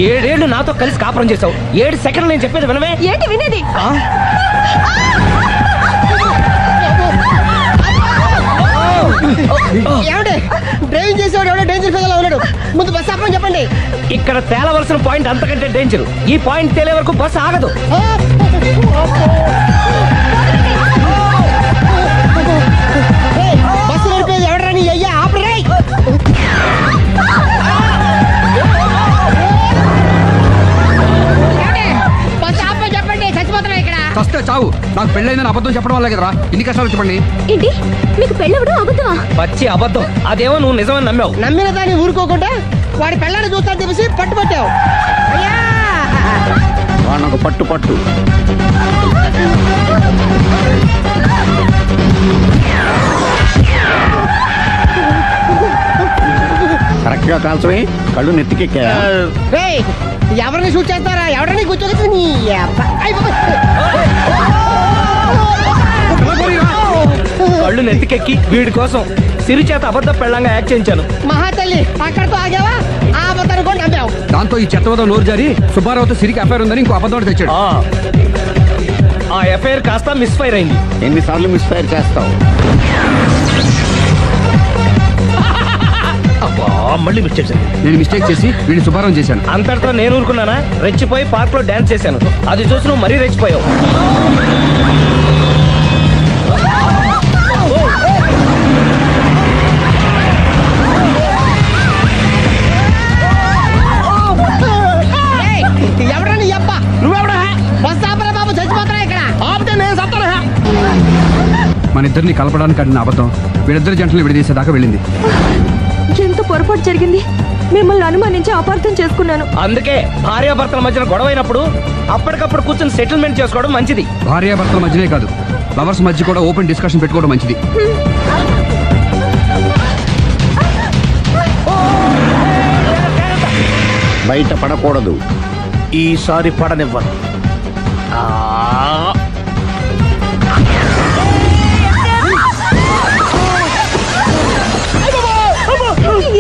7 ఏళ్ళు నాతో కలిసి కాపురం చేసావు. 7 సెకండ్లు నేను చెప్పేది వినవే. ఏంటి వినేది? డ్రైవింగ్ చేసేవాడు ఎవడో డేంజర్ ఫీల్ ఉన్నాడు. ముందు బస్ ఆపమని చెప్పండి. ఇక్కడ తేలవలసిన పాయింట్ అంతకంటే డేంజర్. ఈ పాయింట్ తేలే వరకు బస్ ఆగదు. బస్సు నడిపేది ఎవడని అయ్యా ఆపరే. బస్ ఆపమని చెప్పండి. చచ్చిపోతున్నా ఇక్కడ. వస్తే చావు. నాకు పెళ్ళైందని అబద్ధం చెప్పడం వల్ల కదరా ఇన్ని కష్టాలు చెప్పండి. ఏంటి మీకు పెళ్ళవడం అబద్ధమా? పచ్చి అబద్ధం. అదేమో నువ్వు నిజమని నమ్మావు. నమ్మిన దాన్ని ఊరుకోకుండా వాడి పెళ్ళాన్ని చూస్తాను చెప్పేసి పట్టుబట్టావు. వాళ్ళకు పట్టు పట్టు. కరెక్ట్ గా కాల్చవే. కళ్ళు నెత్తికెక్కా. ఎవరిని షూట్ చేస్తారా? ఎవరిని కూర్చోదు. కళ్ళు నెత్తికెక్కి వీడి కోసం సిరి చేత అబద్ధ పెళ్ళంగా యాక్ట్ చేయించాను. మహాతల్లి అక్కడతో ఆగావా? ఆ అబద్ధాన్ని కూడా నమ్మావు. దాంతో ఈ చెత్తవతో నోరు జారి సుబ్బారావుతో సిరికి అఫైర్ ఉందని ఇంకో అబద్ధం తెచ్చాడు. ఆ ఎఫ్ఐఆర్ కాస్త మిస్ఫైర్ అయింది. ఎన్నిసార్లు మిస్ఫైర్ చేస్తావు? మళ్ళీ మిస్టేక్ చేశాను. నేను మిస్టేక్ చేసి వీడిని శుభారం చేశాను. అంతటితో నేను ఊరుకున్నానా? రెచ్చిపోయి పార్క్ లో డాన్స్ చేశాను. అది చూసి నువ్వు మరీ రెచ్చిపోయావు. ఎవడని అబ్బా? నువ్వెవడా? బస్ ఆపరా బాబు, చచ్చిపోతున్నా ఇక్కడ. ఆపితే నేను సత్తానా? మన ఇద్దరిని కలపడానికి అడిగిన అబద్ధం వీళ్ళిద్దరి జంటలు విడదీసేదాకా వెళ్ళింది. ఎంత పొరపాటు జరిగింది. మిమ్మల్ని అనుమానించి అపార్థం చేసుకున్నాను. అందుకే భార్యాభర్తల మధ్యన గొడవైనప్పుడు అప్పటికప్పుడు కూర్చొని సెటిల్మెంట్ చేసుకోవడం మంచిది. భార్యాభర్తల మధ్యనే కాదు, లవర్స్ మధ్య కూడా ఓపెన్ డిస్కషన్ పెట్టుకోవడం మంచిది. బయట పడకూడదు. ఈసారి పడనివ్వను.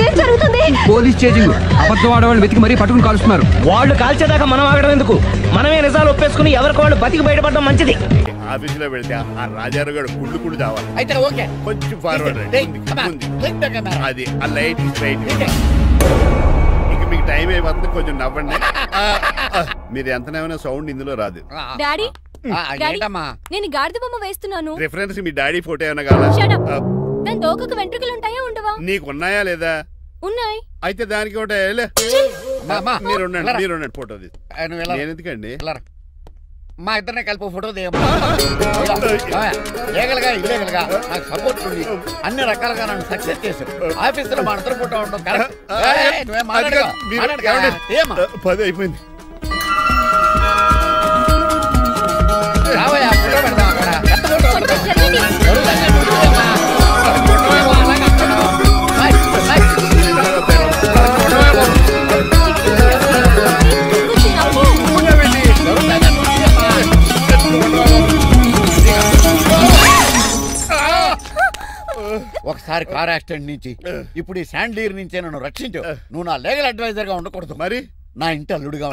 ఏం జరుగుతుంది? Police chasing. అబద్ధం ఆడవాళ్ళు వెతికి మరీ పట్టుకుని కాలుస్తున్నారు. వాళ్ళు కాల్చేదాకా మనం ఆగడం ఎందుకు? మనమే నిజాలు ఒప్పేసుకుని ఎవరికి వాళ్ళు బతికి బయటపడడం మంచిది. ఆఫీసులో పెడితే ఆ రాజారావు గారు కుళ్ళు చావాలి. అయితే ఓకే. కొంచెం ఫార్వర్డ్ అది ఆ లైట్ స్ట్రైట్. ఇక మీకు టైం అయిపోతుంది, కొంచెం నవ్వండి. మీరు ఎంతనేమైనా సౌండ్ ఇందులో రాదు. డాడీ నేను గాడిద బొమ్మ వేస్తున్నాను. రిఫరెన్స్ మీ డాడీ ఫోటో ఏమైనా కావాలా? దాని దోకకు వెంట్రుకలు ఉంటాయా ఉండవా? నీకు ఉన్నాయా లేదా? ఉన్నాయి. అయితే దానికి ఒకటే మీరు ఉండండి ఫోటో తీసి. నేను ఎందుకండి మా ఇద్దరిని కలిపి ఫోటో లీగల్గా ఇల్లీగల్గా నాకు సపోర్ట్ ఉంది. అన్ని రకాలుగా నన్ను సక్సెస్ చేశారు. ఆఫీసులో మా ఇద్దరు ఫోటో ఉండడం కరెక్ట్. 10 అయిపోయింది. రావయ్యా ఫోటో పెడతాం అక్కడ. ఒకసారి కార్ యాక్సిడెంట్ నుంచి ఇప్పుడు ఈ శాండీర్ నుంచే నన్ను రక్షించు. నువ్వు నా లీగల్ అడ్వైజర్ గా ఉండకూడదు, మరి నా ఇంటి అల్లుడుగా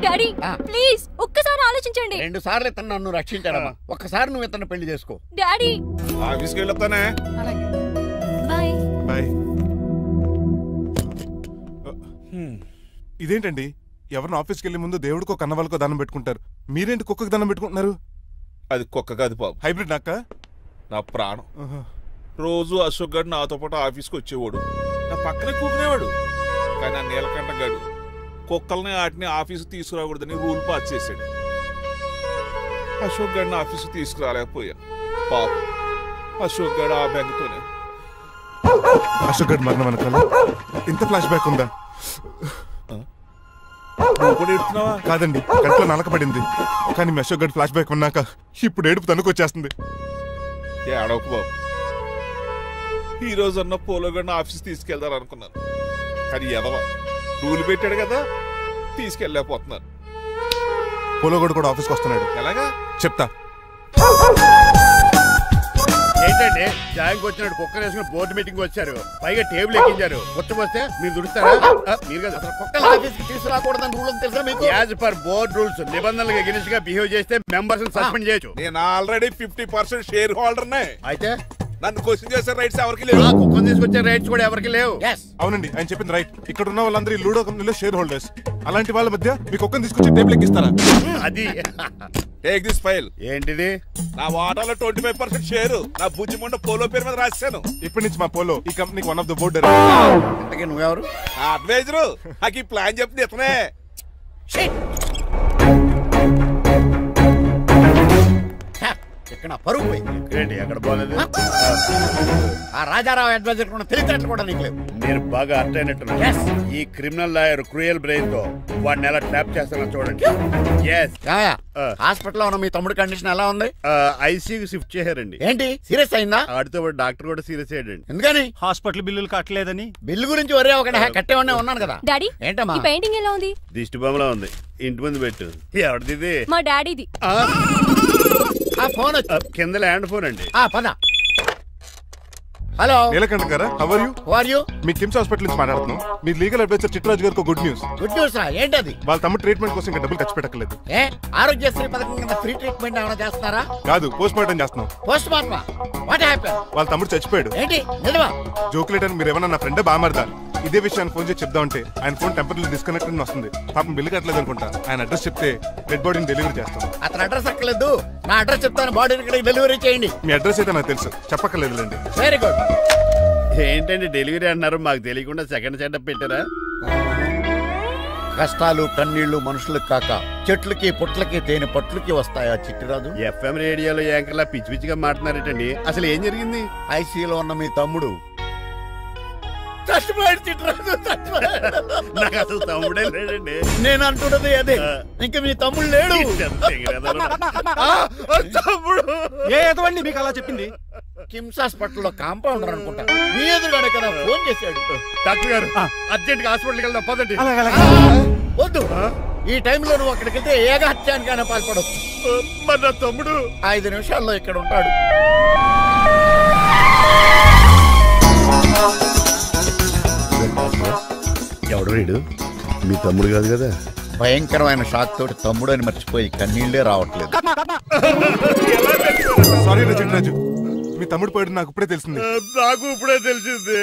డాడీ ప్లీజ్ ఒక్కసారి ఆలోచించండి. 2 సార్లు ఇతను నన్ను రక్షించాడమ్మా. ఒక్కసారి నువ్వు ఇతను పెళ్లి చేసుకో. డాడీ ఆఫీస్కి వెళ్ళొస్తానే. Bye bye. ఇదేంటండి, ఎవరిని ఆఫీస్కి వెళ్ళే ముందు దేవుడికో కన్నవాళ్ళకో దండం పెట్టుకుంటారు, మీరేంటి కుక్కకి దండం పెట్టుకుంటున్నారు? అది కుక్క కాదు బాబు, హైబ్రిడ్ నక్క. నా ప్రాణం. రోజు అశోక్ గారు నాతో పాటు ఆఫీస్కి వచ్చేవాడు, నా పక్కనే కూకునేవాడు. కానీ ఆ నీలకంఠ గాడు కుక్కల్ని వాటిని ఆఫీసు తీసుకురాకూడదని రూల్ పాస్ చేశాడు. అశోక్ గడిని ఆఫీస్కి తీసుకురాలేకపోయా. పాప అశోక్ గడ ఆ బెంగతోనే. అశోక్ గడ్ మరణం వెనకాల ఇంత ఫ్లాష్ బ్యాక్ ఉందా? కాదండి, కంట్లో నలకపడింది. కానీ మీ అశోక్ గడ్ ఫ్లాష్ బ్యాక్ ఉన్నాక ఇప్పుడు ఏడుపు తనుకొచ్చేస్తుంది. ఏడవకు బాబు. ఈ రోజు అన్న పోలో గడిని ఆఫీస్ తీసుకెళ్దాం అనుకున్నాను, కానీ ఎదవా రూల్ పెట్టాడు కదా, తీసుకెళ్ళలేకపోతున్నాను. పోలో గడు కూడా ఆఫీస్కి వస్తున్నాడు. ఎలాగా చెప్తా. ఏంటండి జాయింగ్ వచ్చినట్టు కుక్కర్ వేసుకుని బోర్డు మీటింగ్ వచ్చారు, పైగా టేబుల్ ఎక్కించారు. వస్తే మీరు దుడుస్తారా? మీరు కదా అసలు కుక్కల ఆఫీస్కి తీసుకురాకూడదని రూల్ తెలుసా మీకు? యాజ్ పర్ బోర్డ్ రూల్స్ నిబంధనలకు ఎగెనిస్ట్ గా బిహేవ్ చేస్తే మెంబర్స్ సస్పెండ్ చేయొచ్చు. నేను ఆల్రెడీ 50% షేర్ హోల్డర్ నే. అయితే నన్ను క్వశ్చన్ చేసే రైట్స్ ఎవరికి లేవు. కుక్కను తీసుకొచ్చే రైట్స్ కూడా ఎవరికి లేవు. అవునండి, ఆయన చెప్పింది రైట్. ఇక్కడ ఉన్న వాళ్ళందరూ లూడో కంపెనీలో షేర్ హోల్డర్స్. అలాంటి వాళ్ళ మధ్య మీ కుక్కను తీసుకొచ్చి టేబుల్ ఎక్కిస్తారా? అది టేక్ దిస్ ఫైల్. ఏంటిది? నా వాటాలో 25% షేరు నా బుజ్జిమండ పోలో పేరు మీద రాశాను. ఇప్పటి నుంచి మా పోలో ఈ కంపెనీకి వన్ ఆఫ్ ద బోర్డ్. నువ్వెవరు? అడ్వైజరు. నాకు ఈ ప్లాన్ చెప్పింది ఇతనే. ఇక్కడ పరుగు పోయింది. ఎక్కడ బాగలేదు. ఆ రాజారావు అడ్వైజర్ కూడా తెలియటట్లు కూడా నీకు లేవు. నేను బాగా అర్థ అయినట్టున్నా. ఈ క్రిమినల్ లాయర్ క్రూయల్ బ్రెయిన్ తో వాడిని ఎలా ట్రాప్ చేస్తానో చూడండి. హాస్పిటల్లో ఉన్న మీ తమ్ముడి కండిషన్ ఎలా ఉంది? ఐసీయూకి షిఫ్ట్ చేశారండి. ఏంటి సీరియస్ అయిందా? ఆడితో డాక్టర్ కూడా సీరియస్ అయ్యాడండి. ఎందుకని? హాస్పిటల్ బిల్లులు కట్టలేదని. బిల్లు గురించి ఒరే ఒకటి కట్టేవాడినే ఉన్నాను కదా. డాడీ ఏంటమ్మా ఈ పెయింటింగ్ ఎలా ఉంది? దిష్టి బొమ్మలా ఉంది. ఇంటి ముందు పెట్టు. ఎవరిది? మా డాడీది. ఆ ఫోన్ కింద ల్యాండ్ ఫోన్ అండి. పద. హలో నీలకంఠ గారా, how are you? How are you? మీ కిమ్స్ హాస్పిటల్ నుంచి మాట్లాడుతున్నాం. మీ లీగల్ అడ్వైజర్ చిట్రాజు గారికి గుడ్ న్యూస్. గుడ్ న్యూస్ రా? ఏంటది? వాళ్ళ తమ్ముడు ట్రీట్మెంట్ కోసం ఇంకా డబ్బులు ఖర్చు పెట్టలేదు. ఆరోగ్యశ్రీ పథకం కింద ఫ్రీ ట్రీట్మెంట్ ఏమైనా చేస్తున్నారా? కాదు, పోస్ట్ మార్టం చేస్తున్నాం. Post mortem? What happen? వాళ్ళ తమ్ముడు చచ్చిపోయాడు. ఏంటి నిజమా? జోకులేటని మీరు ఏమన్నా నా ఫ్రెండ్ బామర్దా? ఇదే విషయాన్ని ఫోన్ చేసి చెప్దామంటే ఆయన ఫోన్ టెంపరీ డిస్కనెక్ట్ అని వస్తుంది. పాపం బిల్లు కట్టలేదు అనుకుంటా. ఆయన అడ్రస్ చెప్తే డెడ్ బాడీని డెలివరీ చేస్తాం. అతను అడ్రస్ అక్కర్లేదు, నా అడ్రస్ చెప్తాను, బాడీని ఇక్కడ డెలివరీ చేయండి. మీ అడ్రస్ అయితే నాకు తెలుసు, చెప్పక్కర్లేదులేండి. Very good. ఏంటండి డెలివరీ అన్నారు, మాకు తెలియకుండా సెకండ్ సెటప్ పెట్టారా? కష్టాలు కన్నీళ్లు మనుషులకు కాక చెట్లకి పుట్లకి తేనె పట్లకి వస్తాయా చిట్టిరాజు? ఎఫ్ఎం రేడియోలో యాంకర్లా పిచ్చి పిచ్చిగా మాట్లాడారేటండి. అసలు ఏం జరిగింది? ఐసీయూలో ఉన్న మీ తమ్ముడు చచ్చిపోయాడు. చిట్టిరాజు నాకు అసలు తమ్ముడే లేడండి. నేను అంటున్నది అదే. ఇంకా మీ తమ్ముడు లేడు. తమ్ముడు ఏదండి మీకు అలా చెప్పింది? కిమ్స్ హాస్పిటల్లో కాంపౌండర్ అనుకుంటా మీ ఎదురుగానే కదా ఫోన్ చేశాడు. డాక్టర్ గారు అర్జెంట్ గా హాస్పిటల్కి వెళ్దాం పదండి. వద్దు, ఈ టైంలో నువ్వు అక్కడికి వెళ్తే ఏకహత్యానికైనా పాల్పడవచ్చు. మరి నా తమ్ముడు 5 నిమిషాల్లో ఇక్కడ ఉంటాడు. ఎవడు వీడు? మీ తమ్ముడు కాదు కదా? భయంకరమైన షాక్ తోటి తమ్ముడు అని మర్చిపోయి కన్నీళ్లే రావట్లేదు. సారీ చిట్రాజు, మీ తమ్ముడు పోయాడు నాకు ఇప్పుడే తెలిసింది. నాకు ఇప్పుడే తెలిసింది.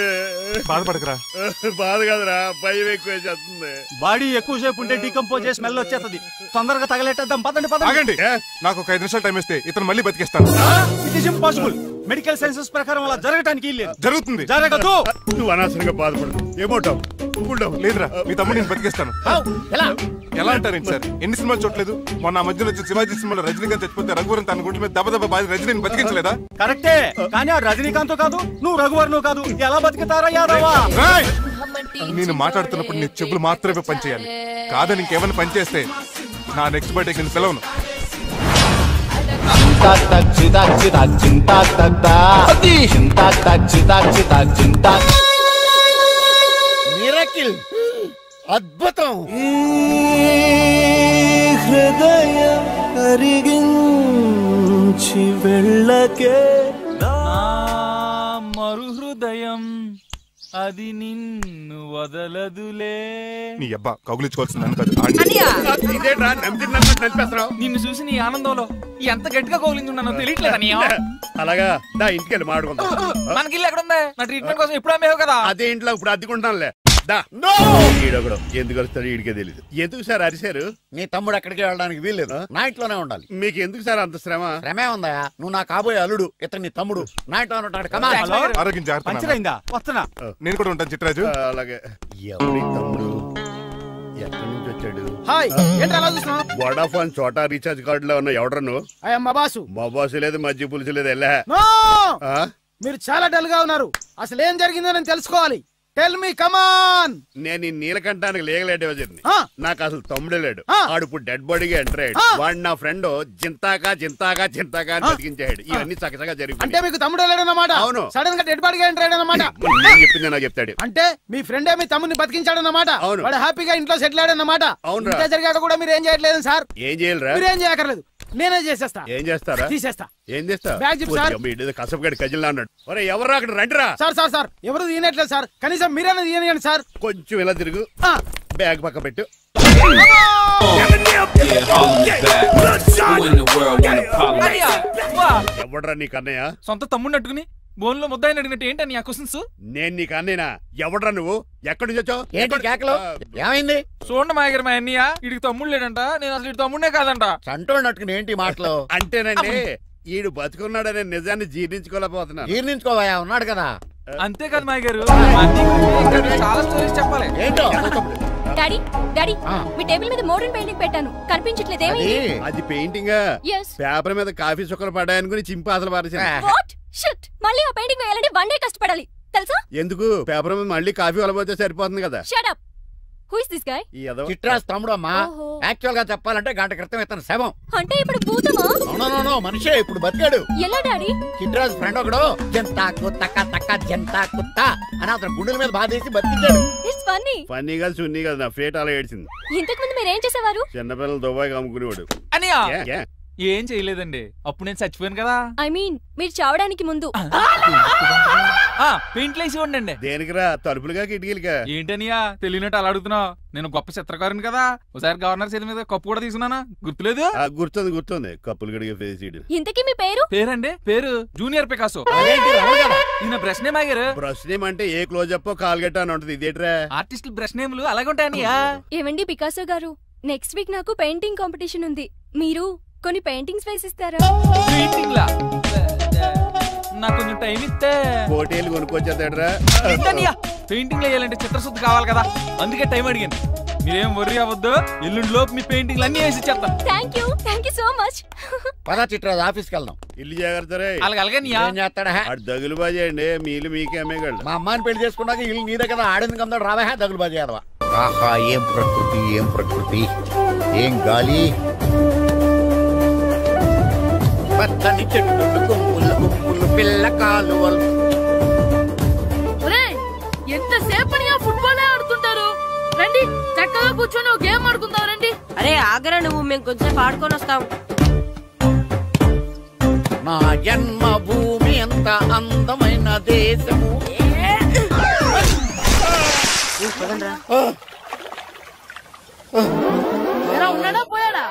బాధపడకరా. బాధ కాదురా, భయం ఎక్కువ చేస్తుంది. బాడీ ఎక్కువసేపు ఉంటే డీకంపోజ్ చేసి స్మెల్ వచ్చేస్తుంది. తొందరగా తగలెట్టేద్దాం. పదండి పదండి. ఆగండి, నాకు ఒక 5 నిమిషాలు టైం ఇస్తే ఇతను మళ్ళీ బతికేస్తాను. It is impossible. Medical sciences ప్రకారం అలా జరగడానికి లేదు. జరుగుతుంది. జరగదు. నువ్వు అనవసరంగా బాధపడదు. ఏమోటావు? లేదురా, మీ తమ్ముడు నేను బతికేస్తాను. ఎలా అంటారేంటి సార్? ఎన్ని సినిమాలు చూడలేదు? మొన్న మధ్యలో వచ్చి శివాజీ సినిమాలో రజనీకాంత్ చచ్చిపోతే రఘువరన్ తన గుండె మీద దెబ్బ బాధ రజనీని బతికించలేదా? కరెక్టే, కానీ ఆ రజనీకాంత్ కాదు, నువ్వు రఘువర్ను కాదు. ఎలా బతికితారా యాదవా? నేను మాట్లాడుతున్నప్పుడు నీ చెవులు మాత్రమే పనిచేయాలి. కాదని ఇంకేమైనా పనిచేస్తే నా నెక్స్ట్ బర్త్డేకి నేను పిలవను. మిరకిల్, అద్భుతం. హృదయం కరిగించి వెళ్ళకే మరు హృదయం అది నిన్ను వదలదులే. నీ అబ్బా కౌగులించుకోవాల్సింది కాదు. నిన్ను చూసి నీ ఆనందంలో ఎంత గట్టిగా కౌగులించున్నానో తెలియట్లేదా? అలాగా దా ఇంటికి వెళ్ళి మాడుకుందాం. మనకి ఇల్లు ఎక్కడ ఉంది? నా ట్రీట్మెంట్ కోసం ఎప్పుడు అమ్మేవు కదా. అదే ఇంట్లో ఇప్పుడు అద్దెకుంటానులే. ఈడొకడు ఎందుకు వస్తాడు ఈడికే తెలీదు. ఎందుకు సార్ అరిశారు? నీ తమ్ముడు ఎక్కడికి వెళ్ళడానికి వీల్లేదు, నా ఇంట్లోనే ఉండాలి. మీకు ఎందుకు సార్ అంత శ్రమ? శ్రమే ఉందా? నువ్వు నా కాబోయే అల్లుడు, ఇతను నీ తమ్ముడు, నా ఇంట్లోనే ఉంటాడు. ఆరోగ్యం జాగ్రత్త. వస్తున్నా. నేను కూడా ఉంటాను చిట్రాజు. అలాగే. ఎవరి తమ్ముడు ఎక్కడి నుంచి వచ్చాడు? హాయ్ ఏంటి అలా చూస్తున్నావు? వడాఫోన్ చోటా రీఛార్జ్ కార్డు లో ఉన్న ఎవడరా నువ్వు? మా బాసు. మా బాసు లేదు, మజ్జి పులుసు లేదు. వెళ్ళా. మీరు చాలా డల్ గా ఉన్నారు. అసలు ఏం జరిగిందో నేను తెలుసుకోవాలి. టెల్ మీ కమాన్. నేను ఈ నీలకంఠానికి లేగలేడు వజర్ని. నాకు అసలు తమ్ముడే లేడు. ఆడు ఇప్పుడు డెడ్ బాడీగా ఎంటర్ అయ్యాడు. వాడు నా ఫ్రెండ్ జింతాకా జింతాకా జింతాకా అని బతికించాడు. ఇవన్నీ చక్కగా జరిగింది. అంటే మీకు తమ్ముడే లేడన్నమాట? అవును. సడన్ గా డెడ్ బాడీగా ఎంటర్ అయ్యాడన్నమాట. నేను చెప్పింది నాకు చెప్తాడు. అంటే మీ ఫ్రెండే మీ తమ్ముని బతికించాడన్నమాట. అవును. వాడు హ్యాపీగా ఇంట్లో సెటిల్ అయ్యాడన్నమాట. అవును. ఇంత జరిగాక కూడా మీరు ఏం చేయట్లేదు సార్. ఏం చేయాలరా? మీరేం చేయక్కర్లేదు, నేనే చేసేస్తా. ఏం చేస్తారా? తీసేస్తా. ఏం చేస్తా? బ్యాగ్ చెప్పు సార్. కసపగడి కజిల్లా అన్నాడు. ఒరే ఎవరు అక్కడ రండిరా. సార్ సార్ సార్ ఎవరు తీయనట్లేదు సార్. కనీసం మీరైనా తీయనియండి సార్. కొంచెం ఇలా తిరుగు. బ్యాగ్ పక్క పెట్టు. ఎవడరా నీకు అన్నయ్య? సొంత తమ్ముడిని అట్టుకుని బోన్ లో ముద్దాయిని అడిగినట్టు ఏంటని ఆ క్వశ్చన్స్? నేను నీకు అన్నయ్యనా? ఎవడరా నువ్వు? ఎక్కడి నుంచి వచ్చావు? ఏంటి కేకలు? ఏమైంది? చూడండి మా దగ్గర మా అన్నయ్య ఇడికి తమ్ముడు లేడంట. నేను అసలు ఇటు తమ్ముడే కాదంట. చంటోడినట్టుకుని ఏంటి మాటలు? అంటేనండి ఈడు బతుకున్నాడనే నిజాన్ని జీర్ణించుకోలేకపోతున్నా. జీర్ణించుకోవా, ఉన్నాడు కదా. అంతేకాదు మా గారు, చాలా స్టోరీస్ చెప్పాలి. ఏంటో? డాడీ డాడీ మీ టేబుల్ మీద మోడర్న్ పెయింటింగ్ పెట్టాను, కనిపించట్లేదు. అది పెయింటింగ్. పేపర్ మీద కాఫీ చుక్కలు పడ్డాయనుకుని చింపి అసలు పారేసాను. మళ్ళీ ఆ పెయింటింగ్ వేయాలంటే 1 డే కష్టపడాలి తెలుసా? ఎందుకు? పేపర్ మీద మళ్ళీ కాఫీ వలపోతే సరిపోతుంది కదా. Shut up. Who is this guy? Chitraj తమ్ముడు అమ్మా. యాక్చువల్ గా చెప్పాలంటే గంట క్రితం ఇతను శవం. అంటే ఇప్పుడు భూతమా? నో మనిషే ఇప్పుడు బతికాడు. ఎలా డాడీ? చిట్రాజ్ ఫ్రెండ్ ఒకడు జంతా కుత్తక తక్క జంతా కుత్త అని అతను గుండెల మీద బాధేసి బతికించాడు. It's funny. ఫన్నీ గా సున్నీ కదా, నా ఫేట్ అలా ఏడ్చింది. ఇంతకు ముందు మీరు ఏం చేసేవారు? చిన్నపిల్లలు దుబాయ్ అమ్ముకునేవాడు. అనియా ఏం చేయలేదండి. అప్పుడు నేను చచ్చిపోయాను కదా. ఐ మీన్ మీరు చావడానికి ముందు. పెయింట్లు వేసి ఉండండి. దేనికిరా? తలుపులుగా కిటికీలుగా? ఏంటనియా తెలియనట్టు అలా అడుగుతున్నావు? నేను గొప్ప చిత్రకారుని కదా. ఒకసారి గవర్నర్ చేతి మీద కప్పు కూడా తీసుకున్నానా? గుర్తులేదు? గుర్తుంది. కప్పులు గడిగే ఫేస్. ఇంతకీ మీ పేరు? పేరండి పేరు జూనియర్ పికాసో. ఈయన బ్రష్ నేమ్ ఆగారు. బ్రష్ నేమ్ అంటే ఏ క్లోజప్ కాల్గెట్ అని ఉంటది. ఇదేట్రా? ఆర్టిస్టులు బ్రష్ నేమ్లు అలాగే ఉంటాయనియా. ఏమండి పికాసో గారు, నెక్స్ట్ వీక్ నాకు పెయింటింగ్ కాంపిటీషన్ ఉంది. మీరు కొన్ని పెయింటింగ్స్ వేసిస్తారా? పెయింటింగ్ లా నాకు కొంచెం టైం ఇస్తే కోటేలు కొనుక్కొచ్చేద్దాడ్రా. పెయింటింగ్ వేయాలంటే చిత్రశుద్ధి కావాలి కదా, అందుకే టైం అడిగాను. మీరేం వర్రీ అవ్వద్దు, ఎల్లుండి లోపు మీ పెయింటింగ్లు అన్ని వేసి ఇచ్చేస్తాను. Thank you so much. పదా చిట్రాజ్ ఆఫీస్కి వెళ్దాం. ఇల్లు జాగ్రత్త రే. అలాగే ఏం చేస్తాడా? దగులు బాజీ అండి. మీలు మీకే అమ్మేగాళ్ళు. మా అమ్మాయిని పెళ్లి చేసుకున్నాక ఇల్లు నీదే కదా. ఆడింది కదా రావా దగులు బాజీ అదవా. ఆహా ఏం ప్రకృతి, ఏం ప్రకృతి, ఏం గాలి. పచ్చని చెట్లు గుంపులు గుంపులు పిల్ల కాలువలు. ఎంతసేపు ఫుట్బాల్ ఆడుతుంటారు? రండి చక్కగా కూర్చొని ఒక గేమ్ ఆడుకుందాం రండి. అరే ఆగరా నువ్వు, మేము కొంచెం ఆడుకొని వస్తాం. నా జన్మ భూమి ఎంత అందమైన దేశము. ఉన్నాడా పోయాడా?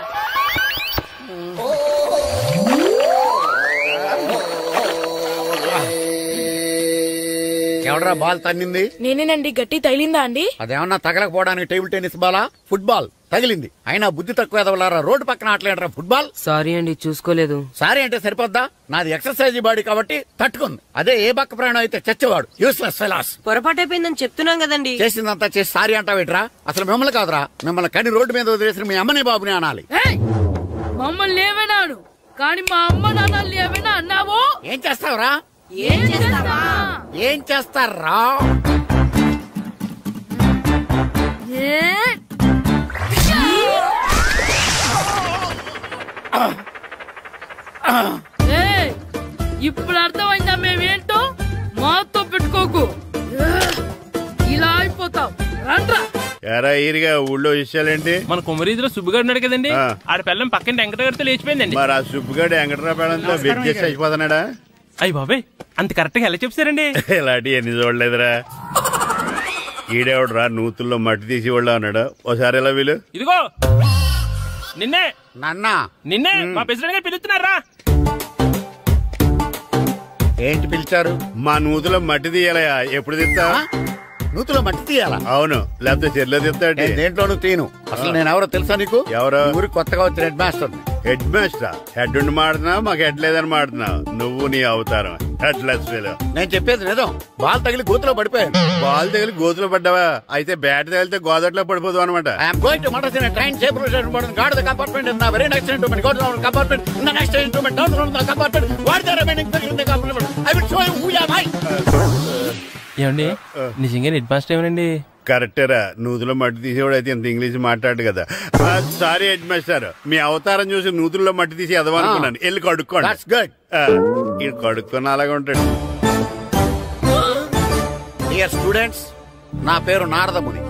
ఎవడరా బాల్ తన్నింది? నేనేనండి. గట్టి తగిలిందా అండి? అదేమన్నా తగలకపోవడానికి టేబుల్ టెన్నిస్ బాలా, ఫుట్బాల్ తగిలింది. అయినా బుద్ధి తక్కువ ఎదవలారా, రోడ్డు పక్కన ఆటలేడరా ఫుట్బాల్. సారీ అండి చూసుకోలేదు. సారీ అంటే సరిపోద్దా? నాది ఎక్సర్సైజ్ బాడీ కాబట్టి తట్టుకుంది. అదే ఏ బక్క ప్రాణం అయితే చచ్చేవాడు. Useless fellas. పొరపాటు అయిపోయిందని చెప్తున్నాం కదండి. చేసిందంతా చేసి సారీ అంటావేట్రా? అసలు మిమ్మల్ని కాదురా, మిమ్మల్ని కని రోడ్డు మీద వదిలేసిన మీ అమ్మని బాబుని అనాలి. మమ్మల్ని ఏమైనాడు కానీ మా అమ్మ నాన్నల్ని ఏమైనా అన్నావో? ఏం చేస్తావురా? ఏం చేస్తారా? ఇప్పుడు అర్థమైందా మేమేంటో? మాతో పెట్టుకోకు, ఇలా అయిపోతావు. రండ్రా. ఎరా ఈరిగా ఊళ్ళో విషయాలేంటి? మన కుమరీధిలో సుబ్బుగాడు ఉన్నాడు కదండి, ఆడ పిల్లం పక్కన వెంకటగారితో లేచిపోయిందండి. మరి ఆ సుబ్బుగాడు వెంకటరావు పిల్లంతో వెజ్జెస్ అయిపోతున్నాడా? అయ్యి బాబాయ్ అంత కరెక్ట్ గా ఎలా చెప్తారండి? ఇలాంటి ఎన్ని చూడలేదురా. ఈడేవడరా నూతుల్లో మట్టి తీసి వాళ్ళు అన్నాడు. ఓసారి ఎలా వీలు? ఇదిగో నిన్నే నిన్నే మా ప్రెసిడెంట్ గారు పిలుస్తున్నారా? ఏంటి పిలిచారు? మా నూతులో మట్టి తీయాలయా. ఎప్పుడు తీస్తా? నూతులో మట్టి తీయాలా? అవును, లేకపోతే చెర్లో తీస్తాడు. దేంట్లోనూ తీను. అసలు నేను ఎవరో తెలుసా నీకు? ఎవరో? ఊరికి కొత్తగా వచ్చిన head master. Head master head ఉండి మాడుతున్నావు మాకు హెడ్ లేదని మాడుతున్నావు నువ్వు నీ అవతారం హెడ్ లెస్ నేను చెప్పేది నిజం. బాల్ తగిలి గోతులో పడిపోయాను. బాల్ తగిలి గోతులో పడ్డావా? అయితే బ్యాట్ తగిలితే గోదట్లో పడిపోదు అనమాట. I'm going to Madras train safeguard the compartment in the very next instrument go down compartment in the next instrument down from the compartment what the remaining thing in the compartment I will show you who you are. ఏమండి నిజంగా head master ఏమనండి? కరెక్టరా, నూతులో మట్టి తీసేవాడు అయితే ఇంత English మాట్లాడు కదా. Sorry head master, మీ అవతారం చూసి నూతుల్లో మట్టి తీసి ఎదవనుకున్నాను. వెళ్ళి కడుక్కోండి. ఇది కడుక్కొని అలాగే ఉంటాడు. డియర్ స్టూడెంట్స్, నా పేరు నారదముని.